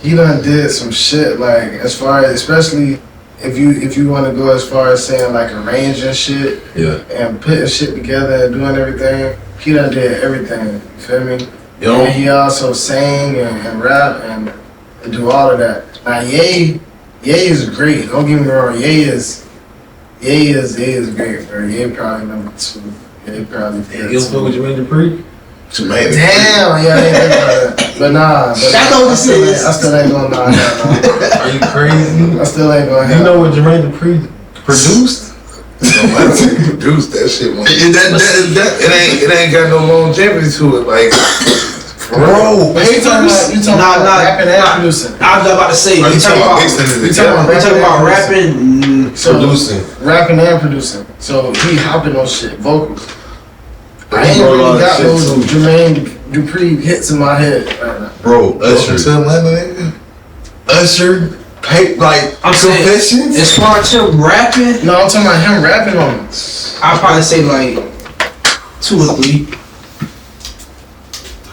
he done did some shit like as far as, especially if you want to go as far as saying like arranging shit Yeah. and putting shit together and doing everything, he done did everything. You feel me? Yo. And he also sang and rap and do all of that. Now Ye is great. Don't get me wrong. Ye is great, bro. Ye probably number two. Ye probably You don't fuck with Jermaine Dupri? Jermaine. damn, yeah, I ain't think about that. But nah, I know what this is. I still ain't gonna nah. Are you crazy? I still ain't gonna You know what Jermaine Dupri produced? Nobody produced that shit. Man. It ain't got no longevity to it. Like, Bro, You talking about rapping and producing? I was about to say, are we you talking about talking mixing it talking together? about rapping. So, producing. rapping and producing. So he hopping on shit, vocals. I ain't Bro, really got shit those too. Jermaine Dupri hits in my head right now. Bro, Welcome Usher. to Atlanta, nigga. Usher, like, I'm saying, Confessions? as far as him rapping, No, I'm talking about him rapping on it. I'll probably say like 2 or 3.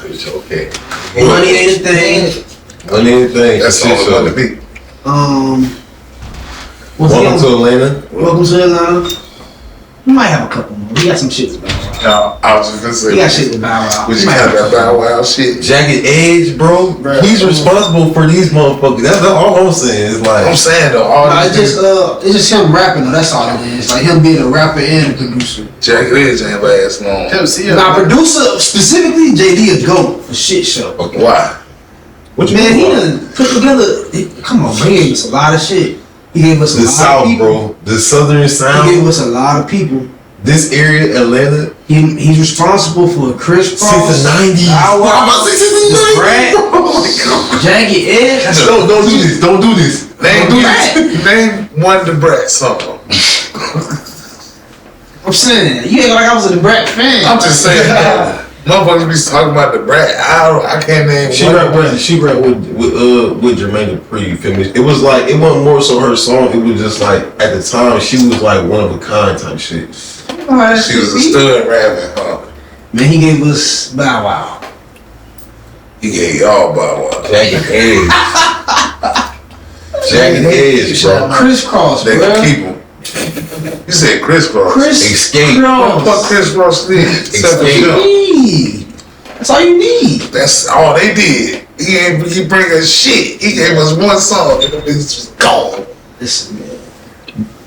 Okay. Money ain't a thing. One anything. That's all it's going to be. What's Welcome to the Atlanta. Welcome to Atlanta. We might have a couple more. We got some shit with Bow Wow. No, I was just gonna say. We got shit with Bow Wow. Would We you might have have that Bow Wow shit? Jagged Edge, bro. Bruh. He's responsible for these motherfuckers. That's all I'm saying. It's I'm like, saying though, all Nah, these it's just him rapping though. That's all it is. Like him being a rapper and a producer. Jagged Edge ain't last long. Him, see ya. Now producer specifically, JD a GOAT for shit show. okay. Why? What you Man, he mean? done put together. Come on, man, he gave us a lot of shit. He gave us a The lot of South, people. bro. The Southern He gave Sound. us a lot of people. This area, Atlanta, He's responsible for Chris Cross, since the 90s. Bow Wow, I'm about to say since the 90s. Brad, Oh my God. Jagged Edge. Don't do this. Don't do this. Name Brat. name one of the Brat song. I'm saying, you act like I was a Brat fan. I'm just saying, motherfuckers be talking about the Brat. I can't name She one. rap with Jermaine Dupri. You feel me? It was like it wasn't more so her song. It was just like at the time she was like one of a kind type shit. She was a stud rapping, huh? Man, he gave us Bow Wow. He gave y'all Bow Wow. Jagged Edge. Jagged Edge, bro. Chris Cross, They bro. can keep him. You said Chris Cross. Escape. What the fuck Cross. Chris Cross did? Except for Escape. him. Need. That's all you need. That's all they did. He bring us shit. He gave us one song and the bitch was gone. Listen, man.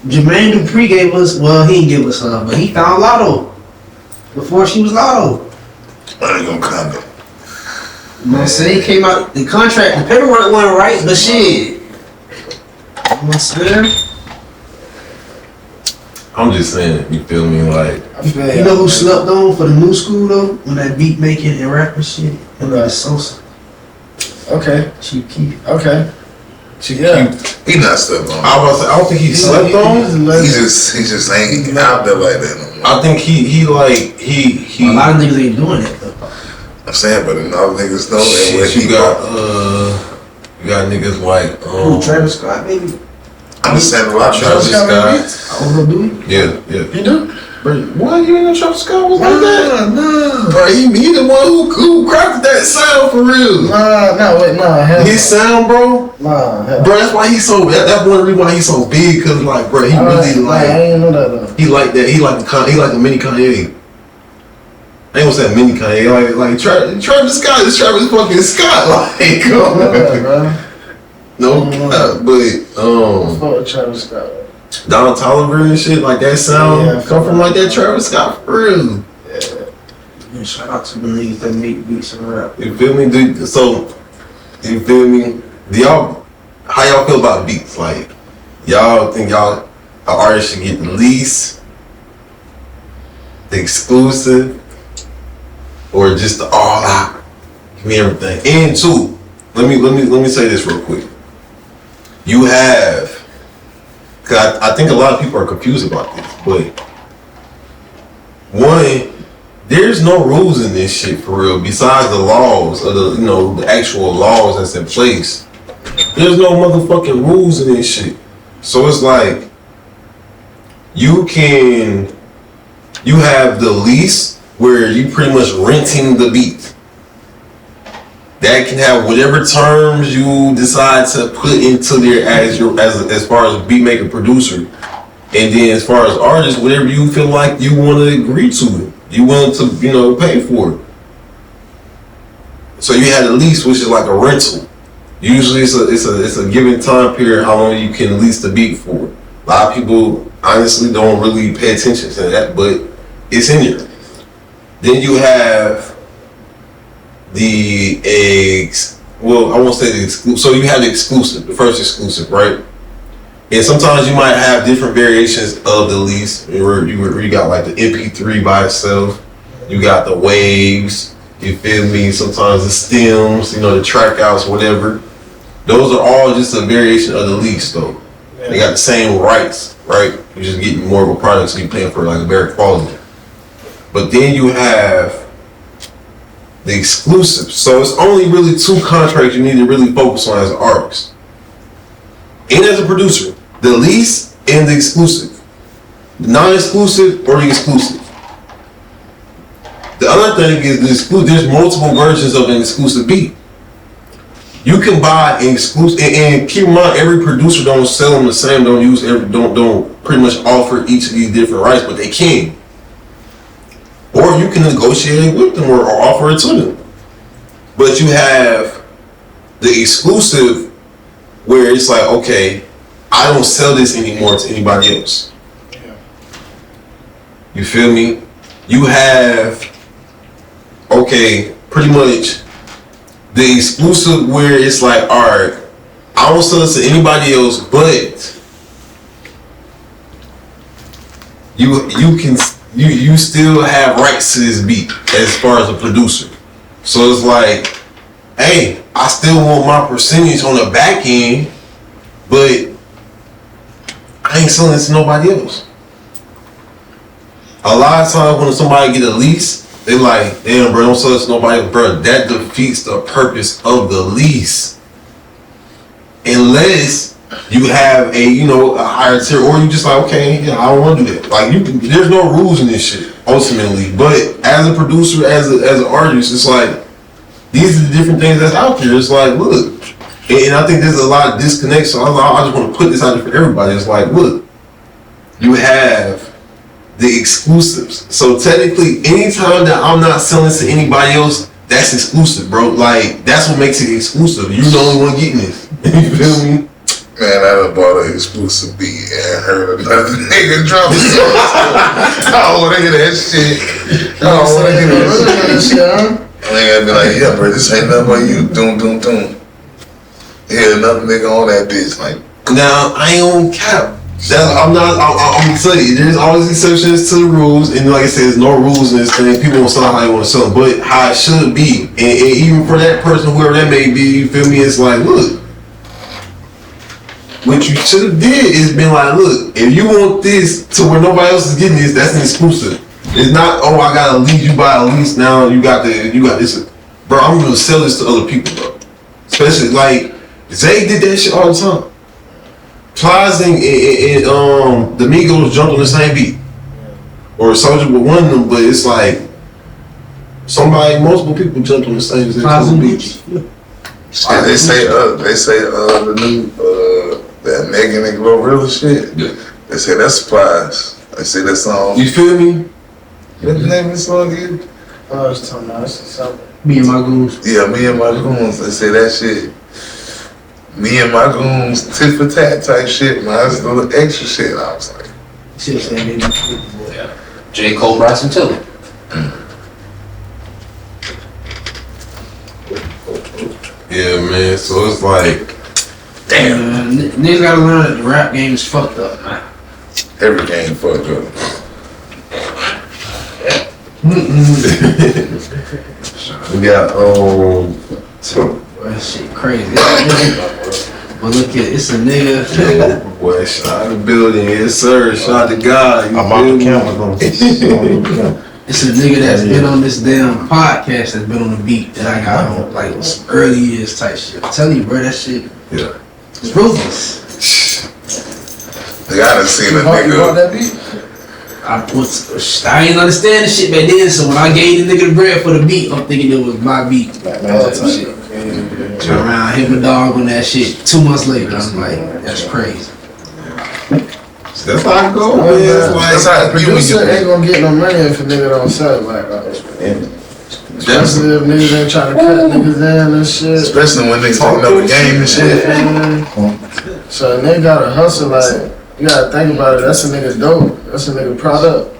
Jermaine Dupri gave us, well, he didn't give us her, but he found Lotto before she was Lotto. I ain't gonna comment. You know what I'm saying? He came out, the contract, the paperwork wasn't right, but shit. You know what I'm saying? I'm just saying, you feel me? Like, You know who slept on for the new school though? When that beat making and rapping shit? Him and Sosa. Okay. Chief Keef. Okay. Yeah. He not slept on. I don't think he slept on. He just ain't out there like that no more. I think he A lot of niggas ain't doing it though. I'm saying, but all niggas know that shit, what he you got niggas like Travis Scott, baby. I'm just saying a lot of Travis Travis Scott. Oh, do we? Yeah. You do? Bro, what, you ain't know Travis Scott was like that? Nah. Bro, he the one who crafted that sound for real. Hell His sound, bro. hell. Bro, that's why he's so. That's one reason why he's so big. Cause like, bro, he really like. I ain't know that though. He like that. He like the mini Kanye. I ain't gonna say mini Kanye. Like Travis Scott is Travis fucking Scott. Like, come on, bro. No, but Fuck with Travis Scott. Don Toliver and shit like that sound come from like that Travis Scott for real. Yeah, shout out to the niggas that make beats and rap. You feel me, dude? So, you feel me? How y'all feel about beats? Like, y'all think y'all an artist should get the least, the exclusive, or just the all out? Give me everything. And two, let me say this real quick. You have, cause I think a lot of people are confused about this, but one, there's no rules in this shit for real. Besides the laws of the actual laws that's in place, there's no motherfucking rules in this shit. So it's like you have the lease where you pretty much renting the beat. That can have whatever terms you decide to put into there as far as beat maker producer, and then as far as artist, whatever you feel like you want to agree to it, you want to pay for it. So you had a lease, which is like a rental. Usually it's a given time period how long you can lease the beat for. A lot of people honestly don't really pay attention to that, but it's in there. Then you have I won't say the exclusive. So you have the exclusive, the first exclusive, right? And sometimes you might have different variations of the lease. Where you got like the MP3 by itself. You got the waves. You feel me? Sometimes the stems, the track outs, whatever. Those are all just a variation of the lease, though. Yeah. They got the same rights, right? You're just getting more of a product, so you're paying for like a better quality. But then you have the exclusive. So it's only really two contracts you need to really focus on as an artist and as a producer: the lease and the exclusive, the non-exclusive or the exclusive. The other thing is the exclusive. There's multiple versions of an exclusive beat. You can buy an exclusive, and keep in mind, every producer don't sell them the same. Don't pretty much offer each of these different rights, but they can. Or you can negotiate with them or offer it to them. But you have the exclusive where it's like, okay, I don't sell this anymore to anybody else. Yeah. You feel me? You have, okay, pretty much the exclusive where it's like, all right, I don't sell this to anybody else, but you still have rights to this beat as far as a producer. So it's like, hey, I still want my percentage on the back end, but I ain't selling this to nobody else. A lot of times when somebody get a lease, they like, damn, bro, don't sell this to nobody else. Bro, that defeats the purpose of the lease. Unless you have a higher tier, or you just like, okay, yeah, I don't want to do that. Like, there's no rules in this shit ultimately. But as a producer, as an artist, it's like these are the different things that's out there. It's like, look, and I think there's a lot of disconnect. So I just want to put this out there for everybody. It's like, look, you have the exclusives. So technically, anytime that I'm not selling to anybody else, that's exclusive, bro. Like, that's what makes it exclusive. You're the only one getting this. You feel me? Man, I done bought an exclusive beat and heard another nigga drop a song. I don't want to hear that shit. I don't want to hear that shit. I ain't gonna be like, yeah, bro, this ain't nothing but you. Doom, doom. Yeah, another nigga on that bitch. Like, now, I ain't on cap. I'm gonna tell you, there's always exceptions to the rules, and like I said, there's no rules in this thing. People don't sell how they want to sell, but how it should be, and even for that person, whoever that may be, you feel me? It's like, look, what you should have did is been like, look, if you want this to where nobody else is getting this, that's an exclusive. It's not, oh, I gotta lead you by a lease now. You got this, bro. I'm gonna sell this to other people, bro. Especially like Zay did that shit all the time. Plies and the Migos jumped on the same beat, or Soulja with one of them, but it's like multiple people jumped on the same beat. Yeah, they say the new that Megan and Glorilla shit. Yeah. They say that's Plies. They say that song. You feel me? What the name of the song again? Oh, it's talking about something. Me and my goons. Yeah, Me and My Goons. They say that shit. Me and My Goons, tit for tat type shit, man. That's a little extra shit. I was like, Shit, said maybe. J. Cole, Bryson Tiller. Yeah, man. So it's like, damn. Niggas gotta learn that the rap game is fucked up, man. every game fucked up. we got That shit crazy. But look at it's a nigga. boy, shot the building, yes sir. Shot the God. I'm on the camera. It's a nigga that's been on this damn podcast that's been on the beat that I got on like some early years type shit. I'm telling you, bro, that shit Yeah. is ruthless. Like, I done seen a nigga. that beat? I ain't understand the shit back then, so when I gave the nigga the bread for the beat, I'm thinking it was my beat. Type shit. Turn around, hit my dog on that shit. 2 months later, I'm like, that's crazy. That's how I go, man. It's like, That's how you Producer when ain't gonna get no money if a nigga don't sell it like that. Especially if niggas ain't trying to cut niggas in and shit. especially when niggas talking up the game and shit. So a nigga gotta hustle like, you gotta think about it, that's a nigga dope. That's a nigga product.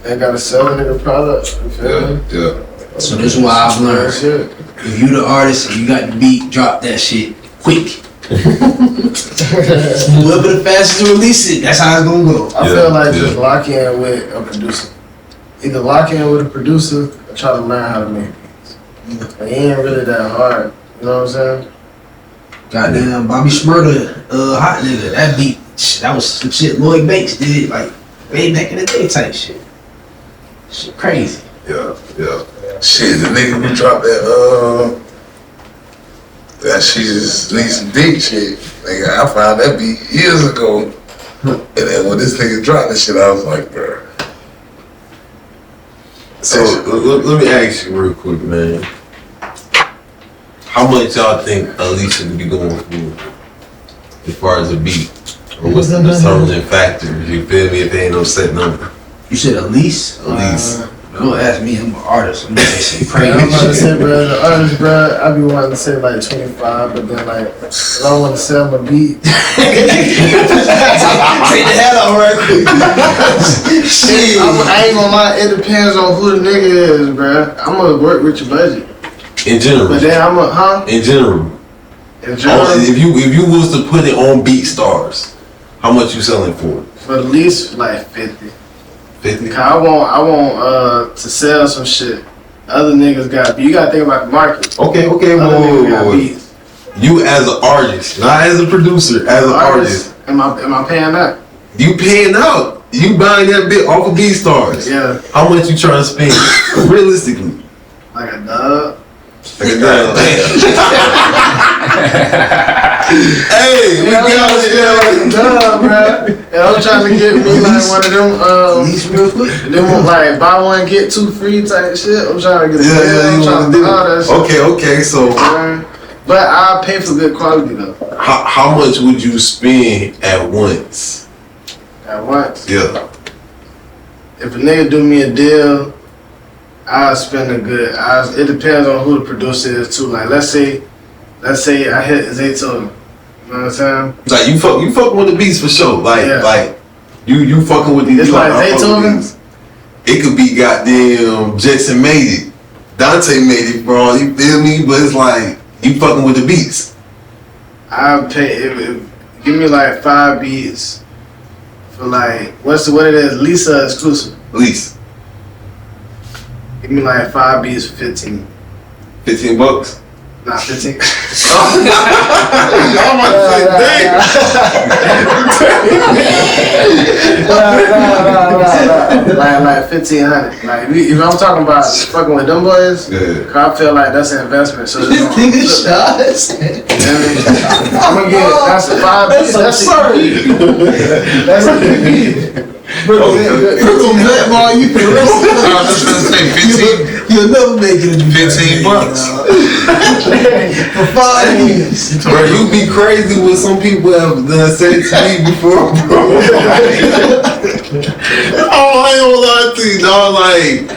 They gotta sell a nigga product. You feel me? yeah. So this is why I've learned. Shit. If you the artist and you got the beat, drop that shit quick. Whoever the fastest to release it, that's how it's gonna go. I feel like just lock in with a producer. Either lock in with a producer or try to learn how to make beats. It ain't really that hard. You know what I'm saying? Goddamn, Bobby Shmurda, hot nigga, that beat, that was some shit Lloyd Banks did, like, way back in the day type shit. Shit crazy. Yeah. Shit, the nigga who dropped that she just needs some dick shit. Nigga, I found that beat years ago. And then when this nigga dropped this shit, I was like, bro. So let me ask you real quick, man. How much y'all think Alicia would be going for as far as a beat? Or what's the determining factor? You feel me? If there ain't no set number. You said Elise? Elise. Don't ask me, I'm an artist. I'm just saying Yeah, crazy I'm about to shit. say, bro, the artist, bro, I be wanting to say like 25, but then like, if I want to sell my beat, Take the hat off right quick. I ain't gonna lie, it depends on who the nigga is, bro. I'm gonna work with your budget. In general. But then I'm gonna, In general. In general, If you was to put it on BeatStars, how much you selling for? for at least like 50. 50? Cause I want to sell some shit. Other niggas got, you gotta think about the market. Okay, Other niggas got wait. beats. You as an artist, not as a producer, as an artist, Am I paying that? you paying out. You buying that bit off of BeatStars. Yeah, How much you trying to spend realistically? like a dub. Like a damn. Hey, we got it. Like a dub, bro. And I'm trying to get me like one of them, Elise real quick. them like buy one get two free type shit. I'm trying to get Yeah, I'm you trying want to to do all that do shit. it. Okay, so But I'll pay for good quality though. how much would you spend at once? At once. Yeah. If a nigga do me a deal, I'll spend a good. It depends on who the producer is too. Like let's say I hit Zaytoven. You know what I'm saying? Like you fucking with the beats for sure. Like Yeah. like you fucking with these. It's you like I'm fucking with Zaytoven? these. It could be goddamn Jetson made it. Dante made it, bro. You feel me? But it's like you fucking with the beats. I'll pay. Give me like 5 beats For like, what it is, Lisa exclusive. Lease. Give me like 5 beats for 15. $15? Nah, 15. I'm about to say, damn. Like 1,500. Like if I'm talking about fucking with them boys, Yeah. I feel like that's an investment. So it's gonna Nigga flip that. shots. I'm gonna get that's a 5 beats. That's absurd. That's a Bro, you're gonna blackball you for the rest of I was just gonna say 15. You'll never make it in the $15. for 5 years. Bro, you be crazy what some people have done said to me before, bro. Oh, I ain't gonna lie to you, dog. Like,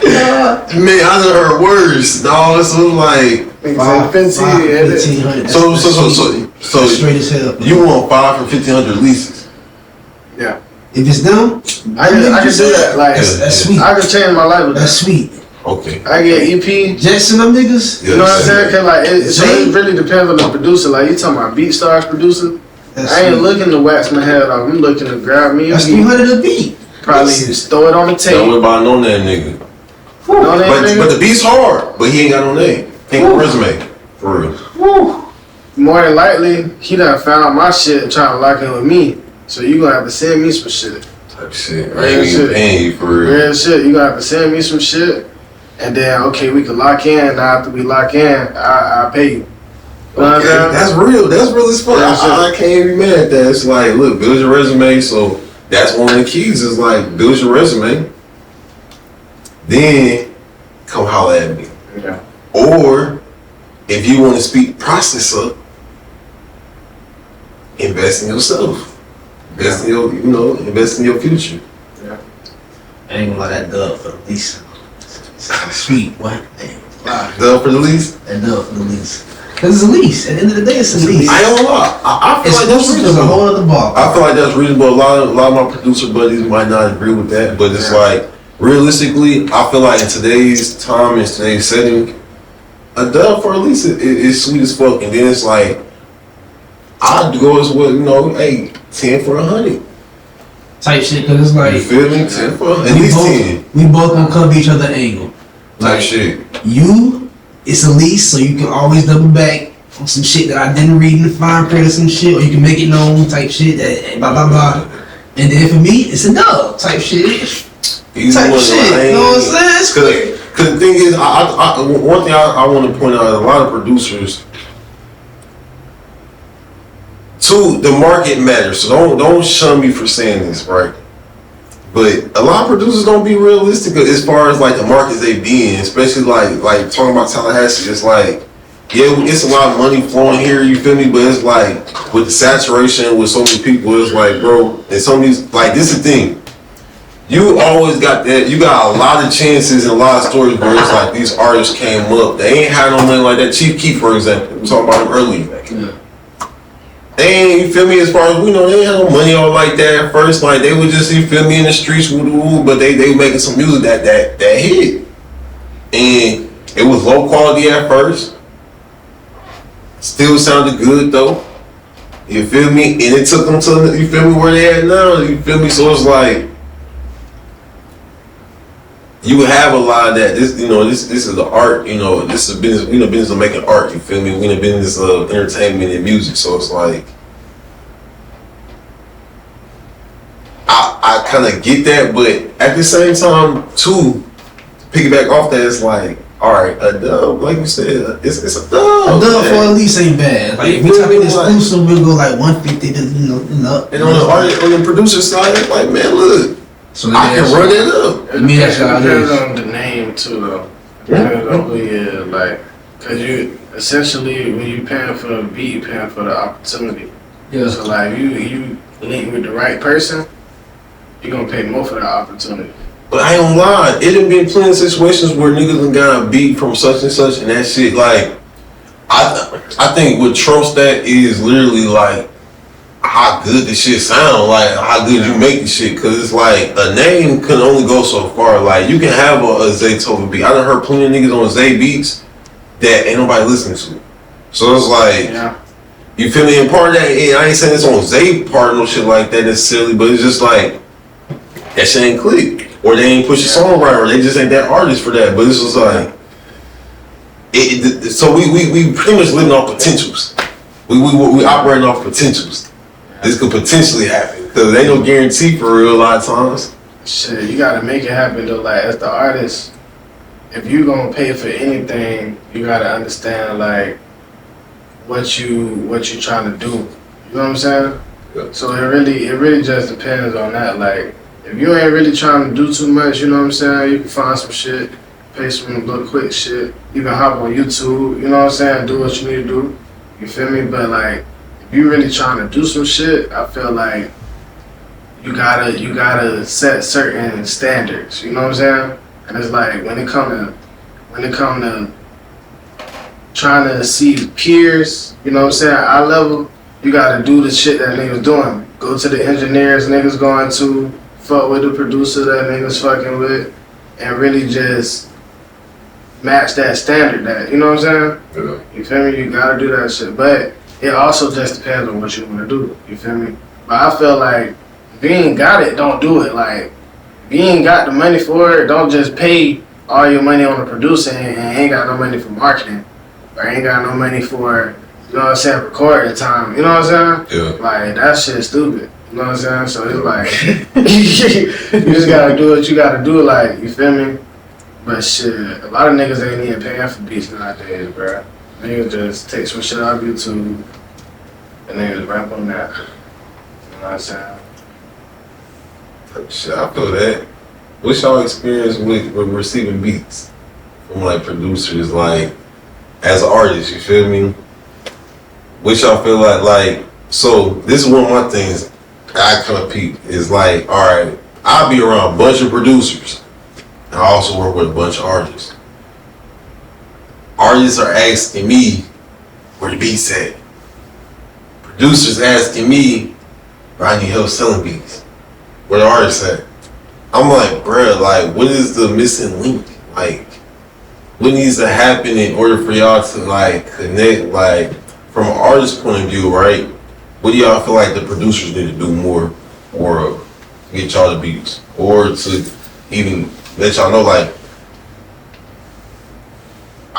man, I done heard worse, dog. So like, 1,500. so Straight as hell. you want 5 for 1,500 leases? Yeah. If it's them, I can do that. Like that's sweet. I can change my life with That's that. sweet. Okay. I get EP. Jackson, them niggas. You know what I'm saying? Cause like so it really depends on the producer. Like you talking about BeatStars producer. That's I ain't sweet. looking to wax my head off. I'm looking to grab me a That's beat. 300 a beat. Probably just throw it on the Don't tape. worry about no name, nigga. No name, But the beat's hard, but he ain't got no name. Ain't got a resume. For real. More than likely, he done found my shit and trying to lock in with me. So you gonna have to send me some shit. Type shit. I Real ain't even shit. paying you for real. Real shit. You gonna have to send me some shit. And then, okay, we can lock in. Now after we lock in, I'll pay you. You know what I'm Okay, saying? that's real. That's real as fuck. Yeah, sure. I can't be mad at that. It's like, look, build your resume. So that's one of the keys. Is like, build your resume. Then come holler at me. Yeah. Or if you want to speed process up, invest in yourself. Invest in your, invest in your future. I ain't gonna lie, that dub for the lease. Sweet, what? Wow. Done for the lease. That dub for the lease. Cause it's a lease. At the end of the day, it's a lease. I ain't gonna lie. I feel like that's It's a reasonable. whole other ball. I feel like that's reasonable. A lot of my producer buddies might not agree with that, but it's like realistically, I feel like in today's time, in today's setting, a dub for a lease is sweet as fuck. And then it's like I'd go as well, hey, 10 for 100. Type shit, cause it's like You feel me? 10 for at least 10 we both gonna cover each other angle. type shit. You, it's a lease, so you can always double back on some shit that I didn't read in the fine print or some shit, or you can make it known type shit, that blah blah blah. And then for me, it's a dub type shit. Either Type one, shit, you know what I'm saying? It's clear. Cause the thing is, one thing I want to point out is a lot of producers. Two, the market matters. So don't shun me for saying this, right? But a lot of producers don't be realistic as far as like the markets they be in, especially like talking about Tallahassee. It's like, yeah, it's a lot of money flowing here. You feel me? But it's like with the saturation with so many people, it's like, bro, and some of these like this is the thing. You always got that. You got a lot of chances and a lot of stories where it's like these artists came up. They ain't had no money like that. Chief Keef, for example, we talked about him earlier. They ain't, you feel me, as far as we know, they ain't had no money all like that at first. Like they would just, you feel me, in the streets, but they making some music that hit. And it was low quality at first. Still sounded good though. You feel me? And it took them to, you feel me, where they at now. You feel me? So it's like you have a lot of that. This is the art, this is business, business of making art, you feel me? We in the business of entertainment and music. So it's like I kinda get that, but at the same time too, to piggyback off that, it's like, alright, a dub, like you said, it's a dub. A dub for a lease ain't bad. Like if we talking exclusive, we'll go like 150 to and up. And on the artist, on the producer side, it's like, man, look, So I can run it up. It Me, that's how it depends is. on the name too, though. Depends on who you is, like, cause you essentially when you paying for a beat, you paying for the opportunity. Yeah. So like, you link with the right person, you gonna pay more for the opportunity. But I ain't gonna lie, it done been plenty of situations where niggas done got a beat from such and such, and that shit, like, I think what trumps that is literally like how good the shit sound, like how good you make the shit, cause it's like a name can only go so far. Like you can have a Zaytoven beat. I done heard plenty of niggas on Zay beats that ain't nobody listening to. So it's like, you feel me? And part of that, I ain't saying it's on Zay part, no shit like that necessarily, but it's just like that shit ain't click, or they ain't push a songwriter, or they just ain't that artist for that. But this was like, so we pretty much living off potentials. We operating off potentials. This could potentially happen because there ain't no guarantee for real a lot of times. Shit, you gotta make it happen though. Like as the artist, if you gonna pay for anything, you gotta understand like what you trying to do. You know what I'm saying? Yeah. So it really just depends on that. Like if you ain't really trying to do too much, you know what I'm saying? You can find some shit, pay some little quick shit. You can hop on YouTube. You know what I'm saying? Do what you need to do. You feel me? But like if you really trying to do some shit, I feel like you gotta set certain standards. You know what I'm saying? And it's like when it come to trying to see peers, you know what I'm saying, eye level, you gotta do the shit that niggas doing. Go to the engineers niggas going to, fuck with the producer that niggas fucking with, and really just match that standard that, you know what I'm saying? Yeah. You feel me? You gotta do that shit. But it also just depends on what you wanna do. You feel me? But I feel like if you ain't got it, don't do it. Like, if you ain't got the money for it, don't just pay all your money on the producer and ain't got no money for marketing. Or ain't got no money for, you know what I'm saying, recording time. You know what I'm saying? Yeah. Like, that shit's stupid. You know what I'm saying? So it's like, you just gotta do what you gotta do, like, you feel me? But shit, a lot of niggas ain't even paying for beats nowadays, bruh. Niggas just take some shit off YouTube and niggas rap on that. You know what I'm saying? Shit, I feel that. What's y'all experience with receiving beats from like producers, like as an artist? You feel me? What y'all feel like? So this is one of my things I kind of peep is like, all right, I'll be around a bunch of producers. And I also work with a bunch of artists. Artists are asking me where the beats at. Producers asking me, bro, I need help selling beats. Where the artists at? I'm like, bruh, like, what is the missing link? Like, what needs to happen in order for y'all to, like, connect, like, from an artist's point of view, right? What do y'all feel like the producers need to do more or get y'all the beats? Or to even let y'all know, like,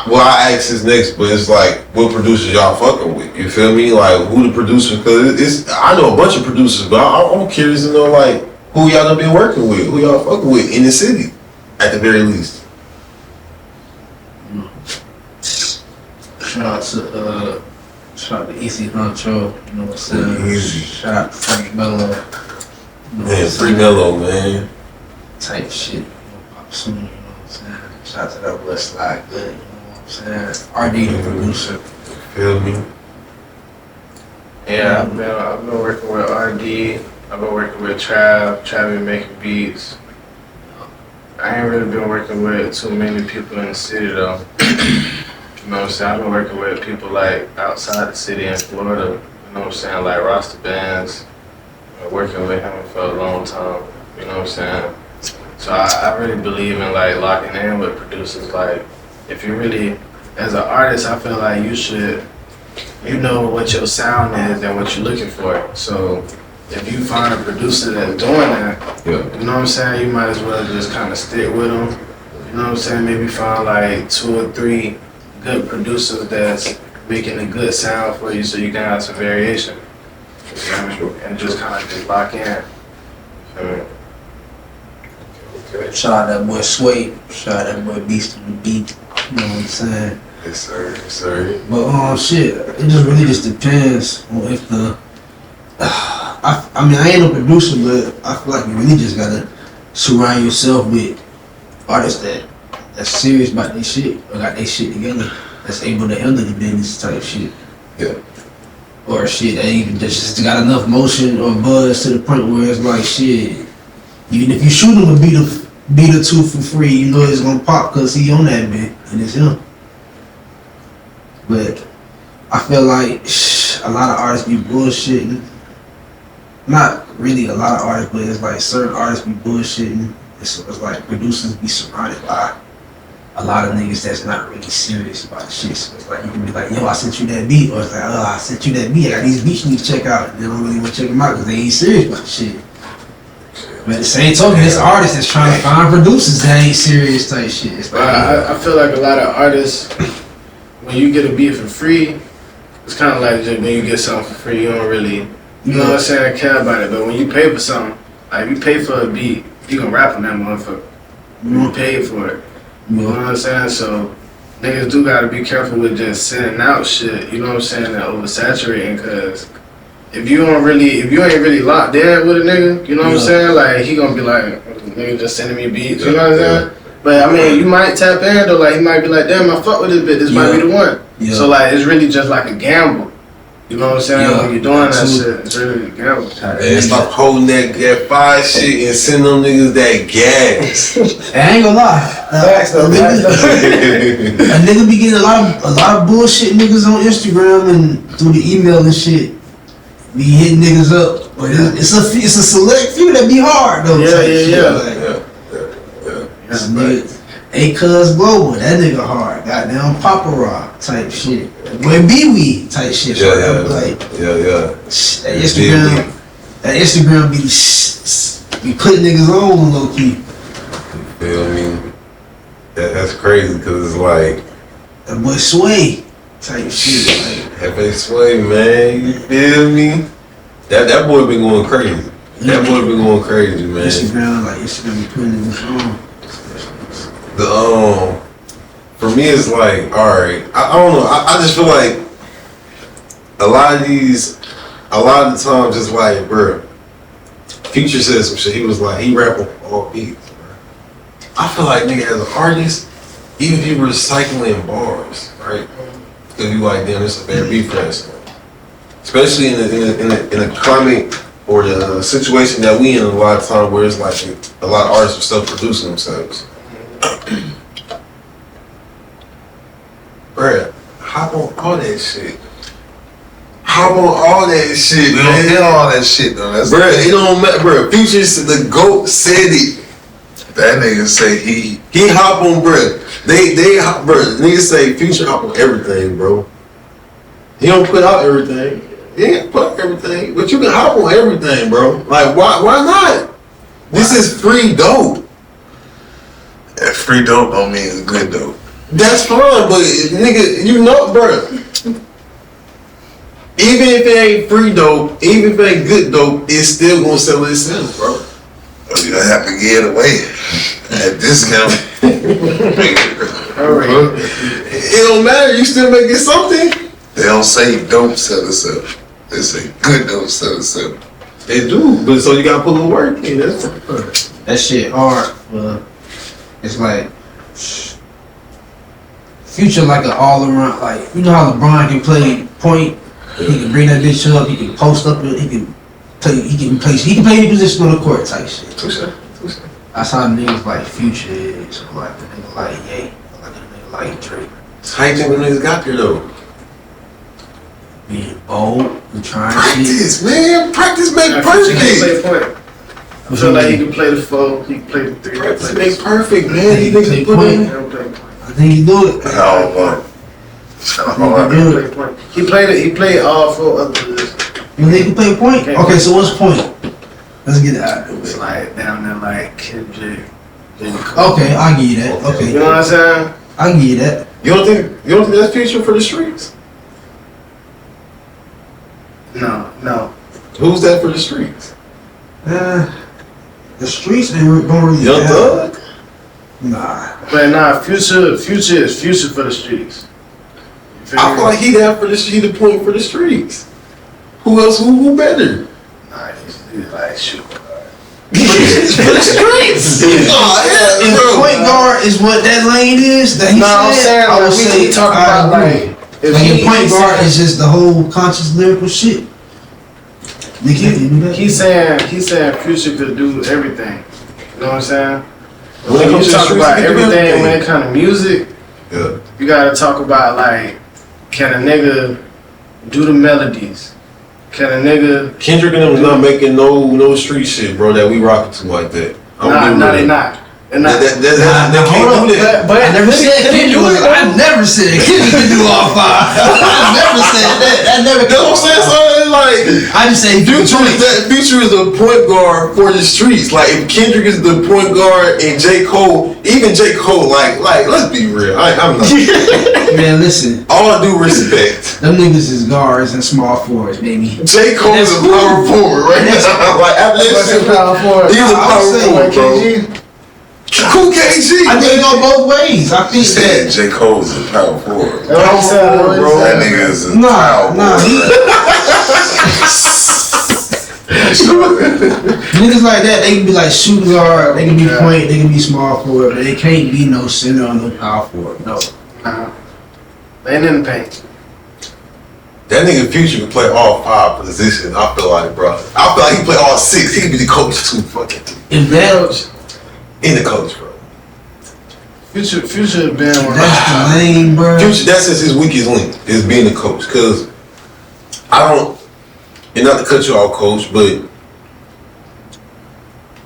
well, I ask this next, but it's like, what producers y'all fucking with? You feel me? Like, who the producers? Because I know a bunch of producers, but I'm curious to know, like, who y'all done been working with? Who y'all fucking with in the city, at the very least? Shout out to Easy Honcho, you know what I'm saying? Easy. Shout out to Frank Mello. You know what Man, I'm Free saying? Mello, man. Type shit. You know, pop soon, you know what I'm saying? Shout out to that West Slide Good, you know what I'm saying? RD the producer. Feel me? Yeah, I've been working with RD. I've been working with Trav been making beats. I ain't really been working with too many people in the city though. You know what I'm saying? I've been working with people like outside the city in Florida. You know what I'm saying? Like Roster Bands. Been working with him for a long time. You know what I'm saying? So I really believe in like locking in with producers. Like if you really, as an artist, I feel like you know what your sound is and what you're looking for. So if you find a producer that's doing that, Yeah. you know what I'm saying, you might as well just kind of stick with them. You know what I'm saying? Maybe find like 2 or 3 good producers that's making a good sound for you so you can have some variation. You know what I mean? And just kind of just lock in. I mean, Shout out that boy Sway. Shout out that boy Beast on the beat. You know what I'm saying? Yes, sir. Yes, sir. But shit, it just really just depends on if the. I mean, I ain't no producer, but I feel like you really just gotta surround yourself with artists that's serious about their shit or got their shit together, that's able to handle the business type shit. Yeah. Or shit that even just got enough motion or buzz to the point where it's like shit. Even if you shoot him a beat or two for free, you know it's gonna pop because he on that bit and it's him. But I feel like a lot of artists be bullshitting. Not really a lot of artists, but it's like certain artists be bullshitting. It's like producers be surrounded by a lot of niggas that's not really serious about shit. So it's like you can be like, yo, I sent you that beat, or it's like, oh, I sent you that beat. I got these beats you need to check out. And they don't really want to check them out because they ain't serious about shit. But at the same token, this artist that's trying to find producers that ain't serious type shit. I feel like a lot of artists, when you get a beat for free, it's kind of like just when you get something for free, you don't really, you know what I'm saying, care about it. But when you pay for something, like if you pay for a beat, you can rap on that motherfucker. You paid for it. You know what I'm saying? So niggas do gotta be careful with just sending out shit, you know what I'm saying, and oversaturating, cause if you ain't really locked in with a nigga, you know what I'm saying? Like he gonna be like, nigga just sending me beats, you know what I'm saying? But I mean, you might tap in though, like he might be like, damn, I fuck with this bitch, this might be the one. Yeah. So like it's really just like a gamble. You know what I'm saying? Yeah. When you're doing that shit, it's really a gamble. And stop holding that fire shit and send them niggas that gas. I ain't gonna lie. A nigga be getting a lot of bullshit niggas on Instagram and through the email and shit. Be hitting niggas up, but it's a select few that be hard though. A Cuz Global, that nigga hard. Goddamn Papa Rock type shit. Boy B-Wee type shit. Like, that Instagram be putting niggas on low key. Feel me? That's crazy because it's like that boy Sway type shit. Like, Hefe Sway, man. You feel me? That boy been going crazy. That boy been going crazy, man. Instagram be putting niggas on. For me it's like, alright, I don't know, I just feel like a lot of the times it's like, bro, Future said some shit, he was like, he rap on all beats, bro. I feel like nigga as an artist, even if you were recycling bars, right? Cause you like, damn, this is a better beat for that song. Especially in a climate or the situation that we in a lot of time where it's like a lot of artists are self-producing themselves. Bruh, hop on all that shit. We don't get all that shit though. Bruh, it don't matter. Bruh, Future, the GOAT said it. That nigga say he hop on, bruh. Bruh, niggas say Future hop on everything, bro. He don't put out everything. He ain't put out everything, but you can hop on everything, bro. Like, why not? This is free dope. That free dope don't mean it's good dope. That's fine, but nigga, you know, bro. Even if it ain't free dope, even if it ain't good dope, it's still gonna sell itself, bro. You gonna have to get it away at discount. It don't matter. You still making something. They don't say dope sell itself. They say good dope sell itself. They do, but so you gotta put a little work in. That shit hard. It's like Future like an all around, like, you know how LeBron can play point, he can bring that bitch up, he can post up, he can play any position on the court type shit. That's how niggas like Future is, like a nigga like Ye, like a nigga like Drake. How you think when niggas got there though? Being bold and trying Practice, man. Practice make perfect. I feel like he can play the 4, he can play the 3. Practice make perfect, man. He can put in. I think he do it. He played all 4 other positions. You think he can play point? Okay, so what's point? Let's get it out. It's like down there like Kendrick. Okay, I give you that. Okay. You know what I'm saying? I give you that. You don't think that's Future for the streets? No. Who's that for the streets? The streets don't really Young Thug? Nah. But nah, Future is Future for the streets. I feel like he the point for the streets. Who else? Who better? Nah, he's like shoot. For the streets. The point guard is what that lane is. That he said. I would say talk about like the point guard is just the whole conscious lyrical shit. He's saying Future could do everything. You know what I'm saying? When you talk about everything when it comes to music, you gotta talk about like, can a nigga do the melodies? Can a nigga Kendrick and them not making no street shit, bro, that we rockin' to like that. Nah, they not. And They can't do that. But I never said Kendrick was. I never said Kendrick could do all 5. I never said that. I never. You know what I'm saying? So like, I just say Future is the point guard for the streets. Like, if Kendrick is the point guard and J. Cole, even J. Cole, like, let's be real. I'm not. Man, listen. All due respect. Them niggas is guards and small forwards, baby. J. Cole is a power forward right now. Like, after this shit, power forward. he's a power forward, bro. Cool KG. I think it go both ways. I think Said J. Cole's a power forward. Power forward, bro. That nigga is a power niggas like that, they can be like shooting guard, they can be point, they can be small forward, but they can't be no center or no power forward. No. They ain't in the paint. That nigga Future can play all 5 positions. I feel like, bro. I feel like he play all 6. He can be the coach too. Fucking. If that In the coach, bro. Future been one. that's the lane, bro. Future, that's just his weakest link, is being a coach. Cause I don't, and not to cut you off, coach, but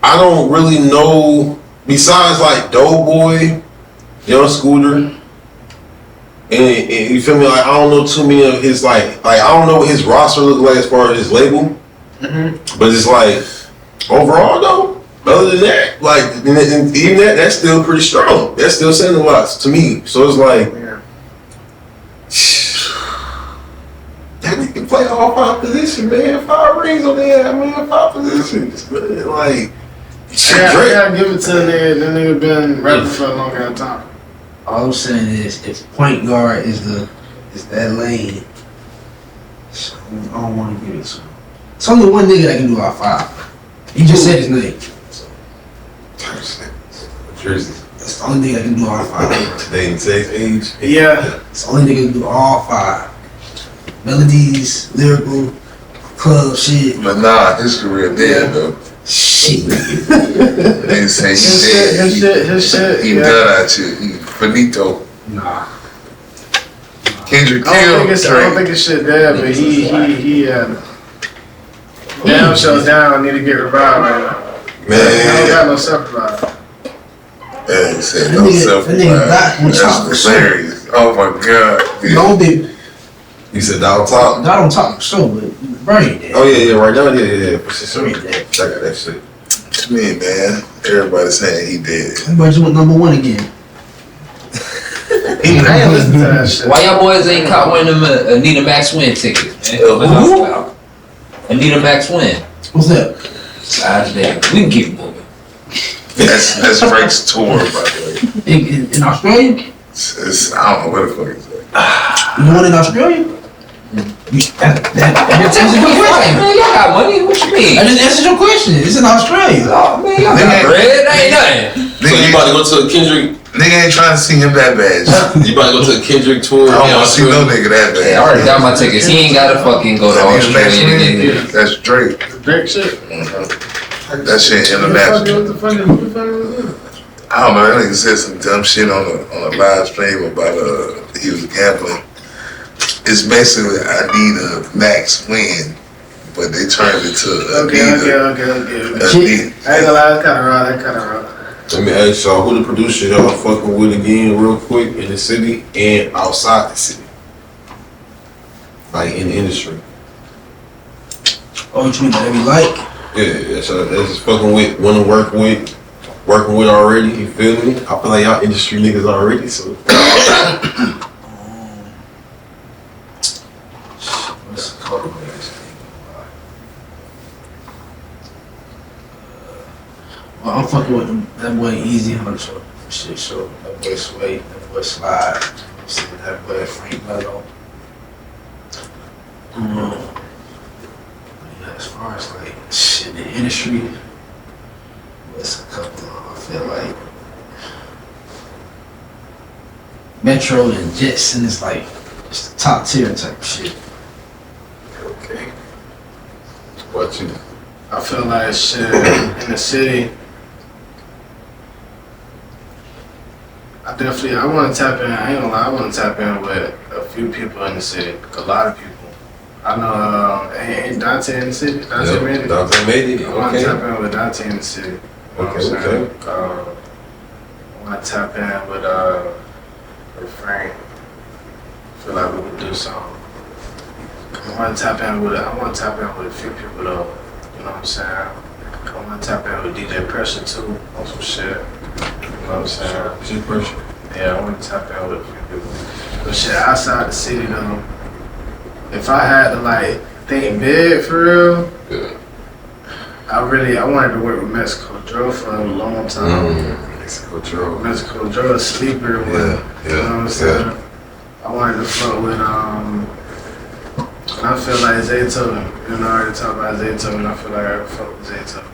I don't really know, besides like Doughboy, Young Scooter, and you feel me, like I don't know too many of his like I don't know what his roster look like as far as his label. But it's like, overall though, other than that, like, and even that's still pretty strong. That's still saying a lot to me. So it's like, that nigga play all 5 positions, man. 5 rings on there, man. 5 positions, man. Like, I gotta give it to the nigga. The nigga been rapping for a long time. All I'm saying is, if point guard is that lane, I don't want to give it to him. It's only one nigga that can do all 5. He just said his name. Jersey. That's the only nigga that can do all 5. Today in today's age. Yeah. It's the only nigga that can do all 5. Melodies, lyrical, club shit. But nah, his career dead though. Shit. They say he dead. His shit. He done out here. He finito. Nah. Kendrick I don't killed think his shit dead, but he down shows down. Need to get revived right now. Man. I don't got no self-revive. Yeah, he said That no nigga- self that nigga died on top. That's hilarious. Oh my god. Yeah. No big, You said down top? not on top of show, but brain dead. Oh yeah, right now, yeah. For sure. I Brain dead. got that shit. To me, man, everybody's saying he did. Everybody just went #1 again. I ain't listen to that shit. Why y'all boys ain't caught one of them Anita Max Win tickets, man? Who? Anita Max Win. What's that? God damn. We can keep it moving. That's Frank's tour, by the way. In Australia? It's, I don't know where the fuck it's at. You want in Australia? That answers your question. Man, y'all got money? What you mean? I just answered your question. It's in Australia. Oh, man, y'all got bread? That ain't nothing. So you about to go to a Kendrick? Nigga ain't trying to see him that bad. You about to go to a Kendrick tour? I don't want to see no nigga that bad. Yeah, I already got my tickets. He ain't gotta fucking go to Australia to get here. That's Drake. Drake shit. That shit international. What the fuck is it? I don't know. That nigga said some dumb shit on a live stream about he was gambling. It's basically I need a max win, but they turned it to Okay. Adidas. I ain't gonna lie, that's kinda raw. Let me ask y'all, who the producer y'all fucking with again real quick in the city and outside the city? Like in the industry. Oh, you mean that we like? Yeah, so that's just fucking with, wanna working with already, you feel me? I feel like y'all industry niggas already, so. What's the color of this thing? Well, I'm fucking with that boy Easy Hunter. Shit, so that boy Sway, that boy Slide. I'm seeing that boy Frank Mello. Yeah, as far as like shit in the industry, what's a couple of, I feel like Metro and Jetson is like it's the top tier type of shit. Okay. What you? I feel like shit in the city. I want to tap in. I ain't gonna lie. I want to tap in with a few people in the city. A lot of people. I know. Ain't Dante in the city? Dante made it. Dante made it. I want to Okay. tap in with Dante in the city. You know what I'm saying? want to tap in with Frank. I feel like we could do something. I want to tap in with a few people though. You know what I'm saying? I want to tap in with DJ Pressure too on some shit. You know what I'm saying? DJ Pressure. Yeah, I want to tap in with a few people. But shit, outside the city though, if I had to like think big for real, Yeah. I wanted to work with Mexico Drill for a long time. Mexico Drill. Mexico Drill, a sleeper one. Yeah, You know what I'm saying? I wanted to fuck with I feel like Zaytoven. You know, I already talked about Zaytoven. I feel like I fuck with Zaytoven.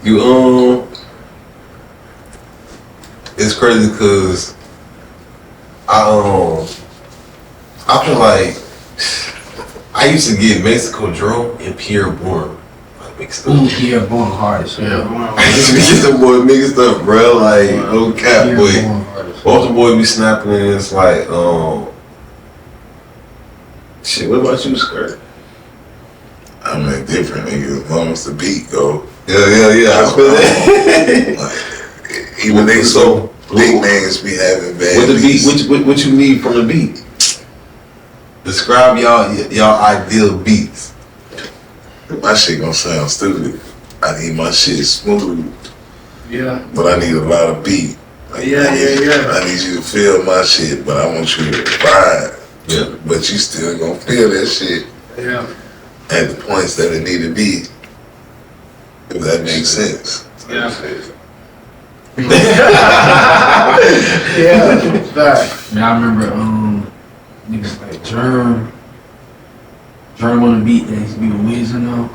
You feel me? It's crazy because I feel like I used to get Mexico Drill and Pierre Bourne like mixed up. Ooh, Pierre Bourne hard as shit. I used to get the boy mixed up, bro. Like no cap, Pierre boy. Bourne hard as shit. Both the boys be snapping and it's like, shit, what about you, Skirt? I'm like different, nigga. As long as the beat go. Yeah. I feel that. Like, even they so big niggas be having bad What the beat? beats. What you need from the beat? Describe y'all ideal beats. My shit gonna sound stupid. I need my shit smooth, Yeah. but I need a lot of beat. Like, Yeah. I need you to feel my shit, but I want you to vibe. Yeah. But you still gonna feel that shit Yeah. at the points that it need to be. If that makes sense. Yeah. Yeah. That. Man, I remember niggas like Germ on the beat that used to be with Wiz and all.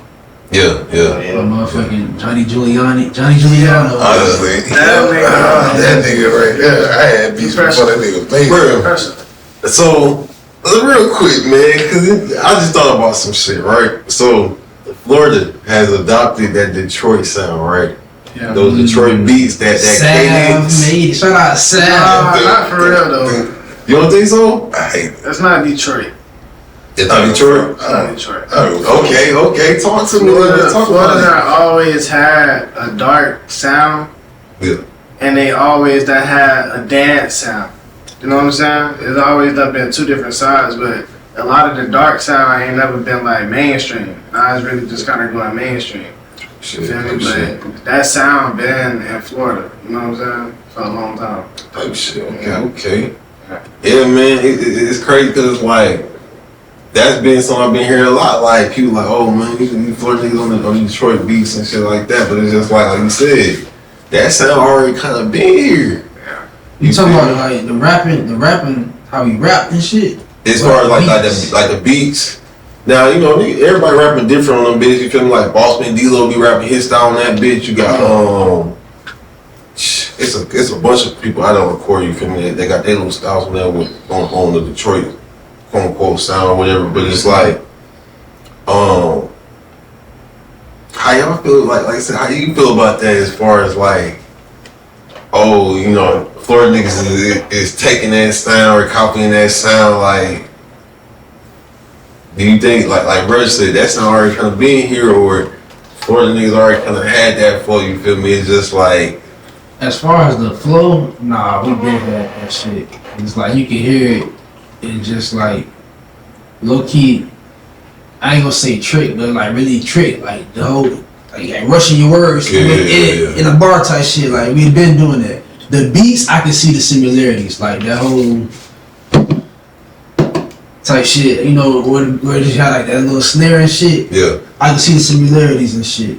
Yeah. Motherfucking Johnny Giuliano. Honestly, That that nigga right there, I had beats before that nigga made it. Bro. Pressure. So, real quick, man, because I just thought about some shit, right? So, Florida has adopted that Detroit sound, right? Yeah. Those Detroit beats, that Sav cadence. made it. Shout out Sav. Nah, not for real though. You don't think so? I hate it. That's not Detroit. It's not Detroit? It's not Detroit. Okay, talk to me. Florida, Talk Florida about always had a dark sound, it. and they always that had a dance sound. You know what I'm saying? It's always been two different sides, but a lot of the dark sound ain't never been like mainstream. Now it's really just kind of going mainstream. You feel me? But that sound been in Florida. You know what I'm saying? For a long time. Type shit. Okay. Yeah, man, it's crazy because like that's been something I've been hearing a lot. Like people like, oh man, you Florida niggas on the Detroit beats and shit like that. But it's just like you said, that sound already kind of been here. You talking about like the rapping, how he rapped and shit? As far as like the beats. Now, you know, everybody rapping different on them bitch. You feel me? Like Bossman D-Lo be rapping his style on that bitch. You got it's a bunch of people I don't record, you feel me? They got their little styles on there with on the Detroit quote unquote sound or whatever. But it's like how y'all feel like I said, how you feel about that as far as like, oh, you know, Florida niggas is taking that sound or copying that sound, like, do you think, like Brother said, that sound already kind of been here, or Florida niggas already kind of had that for you, feel me? It's just like, as far as the flow, nah, we been had that shit. It's like you can hear it, and just like low key, I ain't gonna say trick, but like really trick, like the whole like rushing your words in a bar type shit. Like we've been doing that. The beats, I can see the similarities, like that whole type shit. You know, where it just had like that little snare and shit. yeah. I can see the similarities and shit.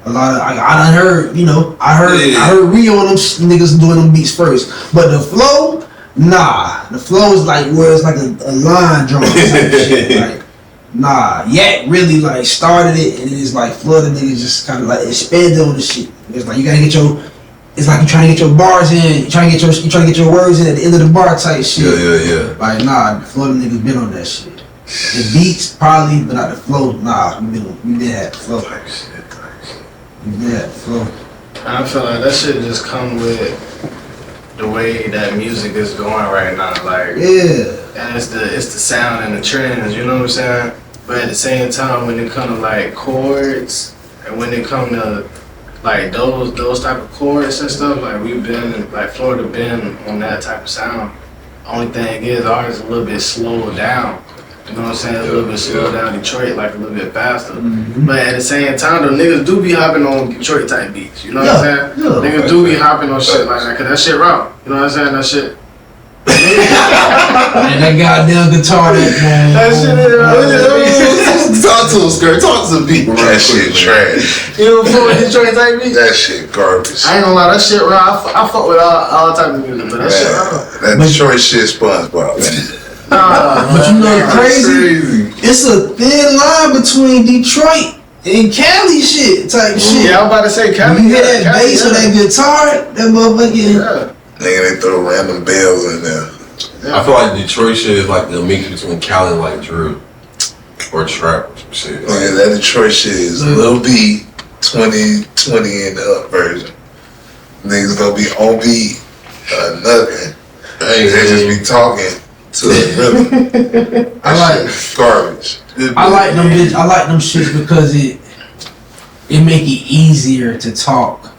A lot of I done heard, you know, I heard Rio and them niggas doing them beats first, but the flow, nah, the flow is like where it's like a line drawn type shit. Like, nah, Yak really like started it, and it's like Florida niggas just kind of like expanded on the shit. It's like you gotta get your, it's like you trying to get your bars in, you trying to get your words in at the end of the bar type shit. Yeah. Like nah, Florida niggas been on that shit. The beats probably, but not the flow. Nah, we been had the flow. Yeah, flow. I feel like that shit just come with the way that music is going right now. Like, Yeah. and it's the sound and the trends, you know what I'm saying? But at the same time, when it come to like chords and when it come to like those type of chords and stuff, like we've been, like Florida been on that type of sound. Only thing is, ours is a little bit slowed down. You know what I'm saying? A little bit slowed down Detroit, like a little bit faster. But at the same time, though, niggas do be hopping on Detroit type beats. You know what I'm saying? Niggas do be hopping on shit like that, cause that shit raw. You know what I'm saying? That shit. And that goddamn guitar, That shit is Talk to him, Skirt. Talk to the people. That shit trash. You know what Detroit type beats? That shit garbage. I ain't gonna lie, that shit raw. I fuck with all type of music, but that shit raw. That Detroit shit SpongeBob, man. but you know crazy? It's a thin line between Detroit and Cali shit type shit. Yeah, I was about to say Cali. You hear that bass or that guitar, that motherfucking. Nigga, they throw random bells in there. I feel like Detroit shit is like the mix between Cali and like drill or trap or some shit. Nigga, that Detroit shit is Lil B 2020 in the up version. Niggas gonna be on beat, nothing. Hey, They just be talking to the rhythm. I like Garbage. I like them shits because it make it easier to talk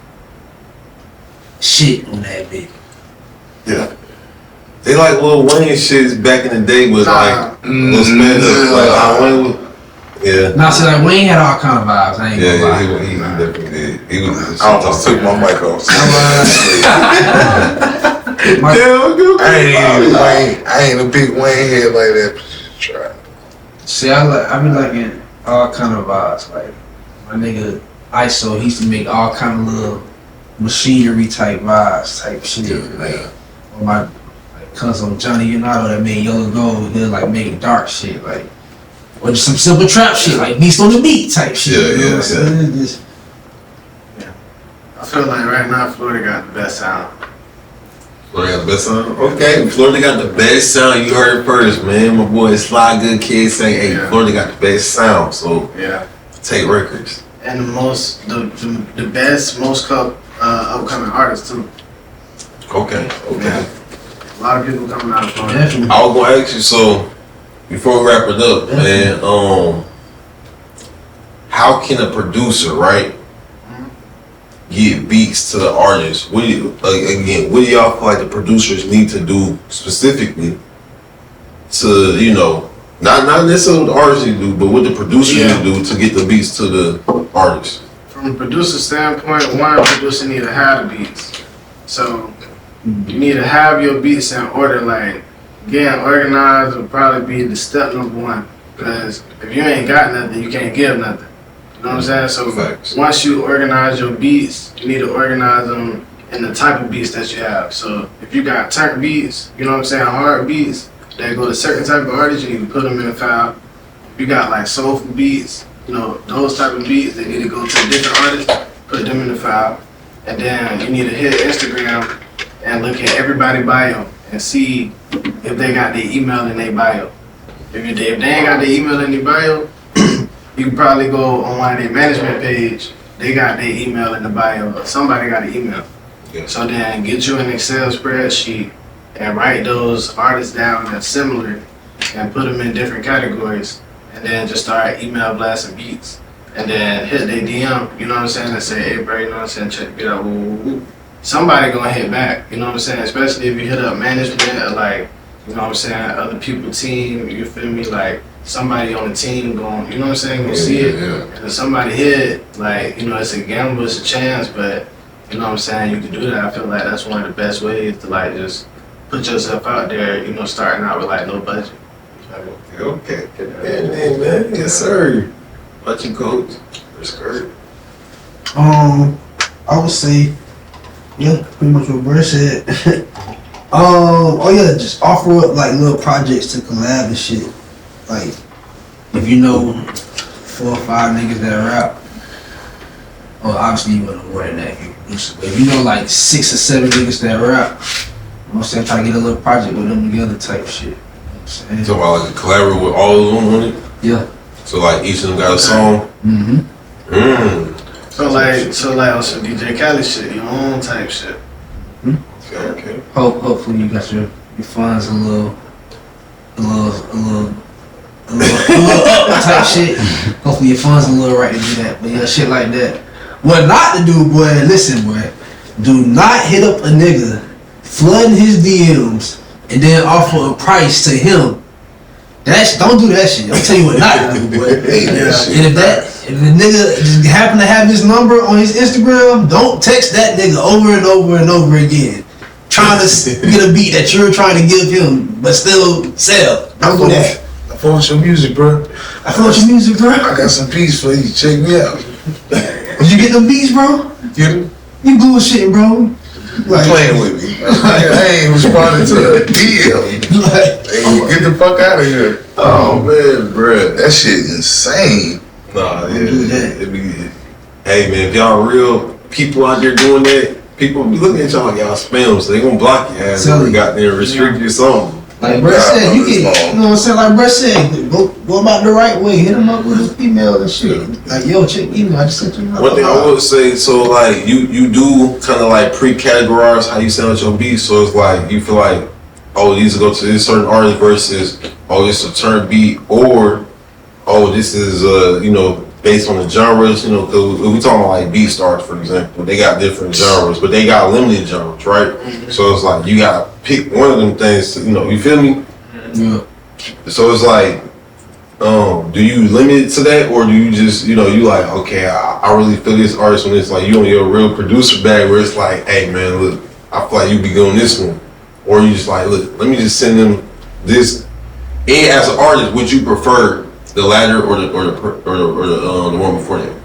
shit on that bitch. Yeah. They like Lil Wayne shits back in the day was like Lil Spanish. Like Lil Wayne. Yeah. Now, see, like Wayne had all kind of vibes. I ain't gonna lie. Yeah, he definitely did. He was. I almost took my mic off. I ain't a big Wayne head like that. Try. See, I be liking all kind of vibes. Like my nigga ISO, he used to make all kind of little machinery type vibes, type shit. Like or my cousin Johnny Unato that made Yellow Gold, he'll like make dark shit, like or just some simple trap shit, like Beast on the Beat type shit. Yeah. I feel like right now Florida got the best sound. Florida got the best sound? Okay, Florida got the best sound. You heard it first, man. My boy Sly Good Kid say, hey, Florida got the best sound. So take records. And the best, most upcoming artists too. Okay. Yeah. A lot of people coming out of Florida. Definitely. I was gonna ask you, so before we wrap it up, man, how can a producer, right, get beats to the artists? What do y'all feel like the producers need to do specifically to, not necessarily what the artists need to do, but what the producers need to do to get the beats to the artists? From a producer standpoint, one producer need to have the beats. So you need to have your beats in order. Like getting organized will probably be the step number one. Because if you ain't got nothing, you can't give nothing. You know what I'm saying? So once you organize your beats, you need to organize them in the type of beats that you have. So if you got turnt beats, you know what I'm saying, hard beats that go to certain type of artists, you need to put them in a file. If you got like soulful beats, those type of beats, they need to go to a different artist, put them in the file. And then you need to hit Instagram and look at everybody's bio and see if they got their email in their bio. If they ain't got their email in their bio, you can probably go on one of their management page. They got their email in the bio. Somebody got an email. Yeah. So then get you an Excel spreadsheet and write those artists down that's similar and put them in different categories. And then just start email blasting beats. And then hit their DM, you know what I'm saying, and say, hey bro, you know what I'm saying, check it out. Somebody gonna hit back, you know what I'm saying? Especially if you hit up management or like, you know what I'm saying, other people team, you feel me? Like somebody on the team going, you know what I'm saying, gonna see it. And if somebody hit, like, it's a gamble, it's a chance, but you know what I'm saying, you can do that. I feel like that's one of the best ways to like just put yourself out there, starting out with like no budget. Okay. Hey, man. Yes, sir. What you coach? Skirt. I would say, pretty much what Brett said. Just offer up like little projects to collab and shit. Like, if you know 4 or 5 niggas that rap, well, obviously you know more than that. But if you know like 6 or 7 niggas that rap, I'm saying try to get a little project with them together type shit. So about like collaborate with all of them on it? Yeah. So like each of them got a song? So like on some DJ Khaled shit, your own type shit. Okay. Hopefully you got your funds a little up type shit. Hopefully your funds a little right to do that. But shit like that. What not to do, boy, listen, boy. Do not hit up a nigga, flooding his DMs, and then offer a price to him. Don't do that shit. I'll tell you what not to do, boy. And if the nigga just happen to have his number on his Instagram, don't text that nigga over and over and over again. Trying to get a beat that you're trying to give him, but still sell. Don't do that. I fuck with your music, bro. I fuck with your music, bro. I got some beats for you. Check me out. Did you get them beats, bro? Get them? You bullshitting, bro. Like, playing with me. I ain't responding to the DM. Hey, get the fuck out of here. Oh man, bruh. That shit insane. Nah, yeah, it be. Hey man, if y'all real people out there doing that, people be looking at y'all spam, so they gonna block your ass. So got there restrict your song. Like bruh said, you get, you know what I'm saying? Like bruh said, go about the right way. Hit him up with his email and shit. Like yo, check email. I just sent you. One thing I would say, so like you do kind of like pre-categorize how you sound your beats. So it's like you feel like, oh, these go to this certain artist versus, oh, this is a turn beat, or oh, this is you know, based on the genres. You know, cause we talking about like BeatStars, for example, they got different genres, but they got limited genres, right? Mm-hmm. So it's like you gotta pick one of them things. To, you know, you feel me? Yeah. So it's like, do you limit it to that, or do you just, you know, you like, okay, I really feel this artist when it's like you on your real producer bag, where it's like, hey man, look, I feel like you be going this one, or you just like, look, let me just send them this. And as an artist, would you prefer the latter or the one before that?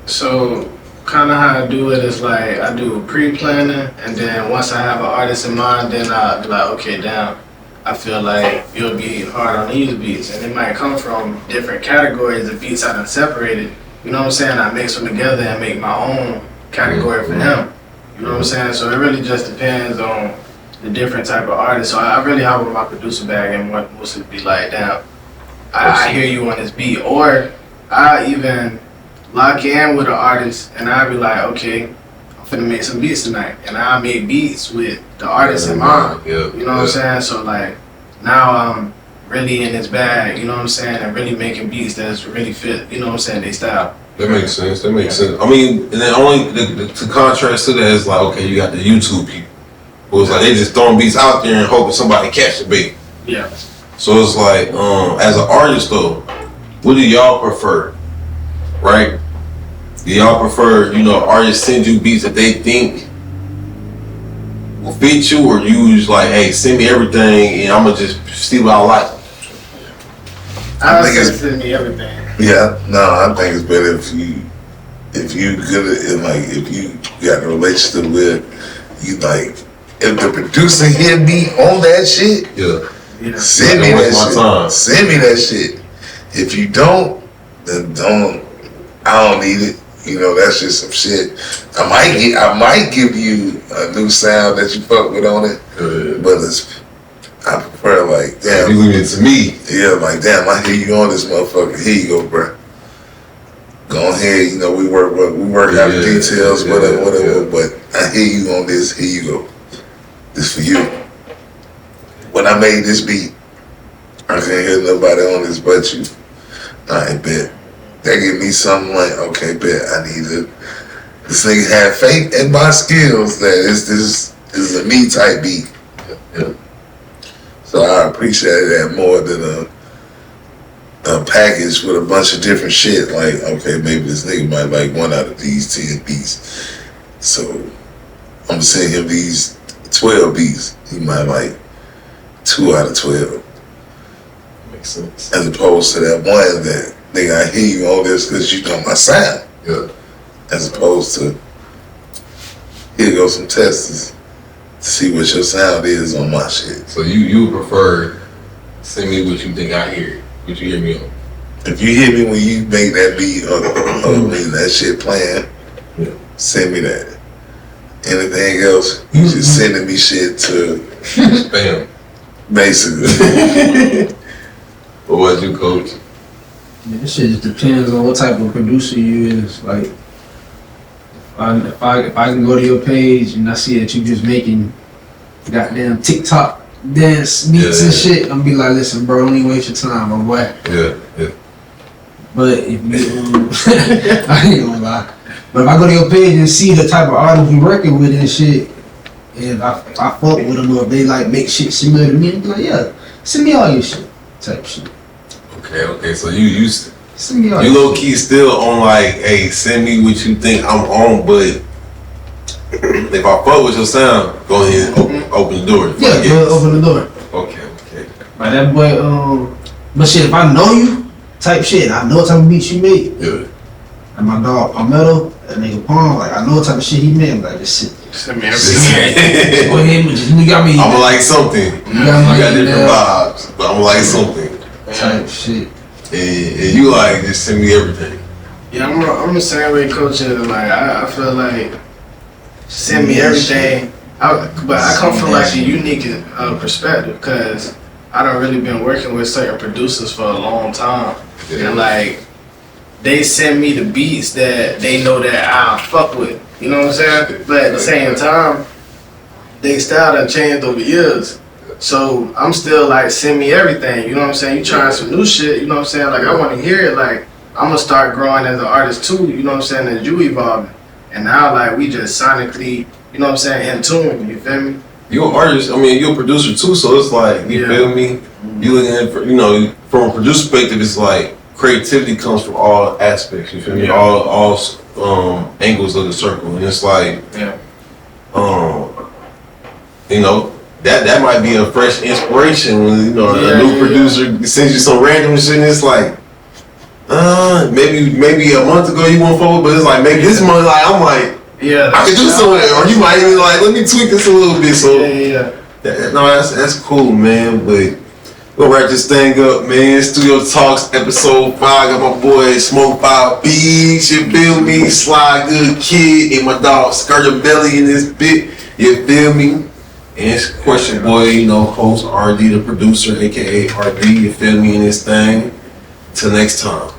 So kind of how I do it is like I do pre-planning, and then once I have an artist in mind, then I'll be like, okay, damn, I feel like you'll be hard on these beats, and it might come from different categories of beats I done separated. You know what I'm saying? I mix them together and make my own category for him. You know what I'm saying? So it really just depends on the different type of artist. So I really have with my producer bag and what wants to be like, damn, I hear you on this beat, or I even lock in with an artist and I'll be like, okay, I'm finna make some beats tonight, and I'll make beats with the artist in mind. You know what I'm saying? So like now I'm really in his bag, you know what I'm saying, and really making beats that's really fit, you know what I'm saying, they style. That makes sense. That makes sense. I mean, and then only to contrast to that is like, okay, you got the YouTube people who it's like they just throwing beats out there and hoping somebody catch the beat. Yeah. So it's like, as an artist though, what do y'all prefer, right? Do y'all prefer, you know, artists send you beats that they think will fit you, or you just like, hey, send me everything and I'm gonna just see what I like? I think it's send me everything. Yeah, no, I think it's better if you good at it, like if you got a relationship with, you like, if the producer hit me on that shit, send me that shit. Time. Send me that shit. If you don't, then don't. I don't need it. You know, that's just some shit. I might give you a new sound that you fuck with on it, but I prefer like, damn. You leave it to me. Yeah, like damn, I hear you on this motherfucker. Here you go, bro. Go ahead, you know, we work out the details, whatever. But I hear you on this. Here you go. This for you. When I made this beat, I can't hear nobody on this but you. I bet. That give me something like, okay, bet I need to. This nigga had faith in my skills that this is a me type beat. Yeah. So I appreciate that more than a package with a bunch of different shit. Like, okay, maybe this nigga might like one out of these 10 beats. So I'm gonna send him these 12 beats. He might like 2 out of 12. Makes sense. As opposed to that one that, nigga, I hear you on this because you know my sound. Yeah. As opposed to, here go some testers to see what your sound is on my shit. So you would prefer send me what you think I hear, what you hear me on. If you hear me when you make that beat or that shit playing, send me that. Anything else, you just sending me shit to spam. Basically. But what you, coach? Yeah, this shit just depends on what type of producer you is. Like, if I can go to your page and I see that you just making goddamn TikTok dance beats and shit, I'm gonna be like, listen, bro, don't even waste your time, my boy. Yeah. But if you, I ain't gonna lie. But if I go to your page and see the type of artists you working with and shit, and I fuck with them, or if they like make shit similar to me, I'm like, yeah, send me all your shit, type shit. Okay. So you Send me all you your low shit. key still on like, hey, send me what you think I'm on, but if I fuck with your sound, go ahead and open the door. Yeah, go open the door. Okay. But that boy, but shit, if I know you, type shit, and I know what type of beats you make, Yeah. and my dog Palmetto, that nigga Palm, like I know what type of shit he made, I'm like this shit. Send me everything. Go ahead, you got me. I'ma like something. You got different vibes, but I'ma like something. Type shit. And you like just send me everything. Yeah, I'm the same way coach is. Like I feel like send me everything. But I come from like a unique perspective because I done really been working with certain producers for a long time, and like they send me the beats that they know that I fuck with. You know what I'm saying? But at the same time, they style done changed over years. So I'm still like, send me everything. You know what I'm saying? You trying some new shit. You know what I'm saying? Like I want to hear it. Like I'm gonna start growing as an artist too. You know what I'm saying? As you evolving, and now like we just sonically, you know what I'm saying, in tune. You feel me? You an artist, I mean, you're a producer too, so it's like, you feel me? You looking at, from a producer perspective, it's like creativity comes from all aspects, you feel me? All angles of the circle, and it's like, that might be a fresh inspiration when, a new producer sends you some random shit, and it's like, maybe a month ago you went forward, but it's like, maybe this month, like, I'm like, I can do something, or you might even like, let me tweak this a little bit. So that's cool, man. But we'll wrap this thing up, man. Studio Talks episode 5. Got my boy Smoke 5 Beats, you feel me? Sly Good Kid and my dog Skirter Belly in this bit, you feel me? And it's of course your boy, host RD, the producer, aka RD, you feel me, in this thing. Till next time.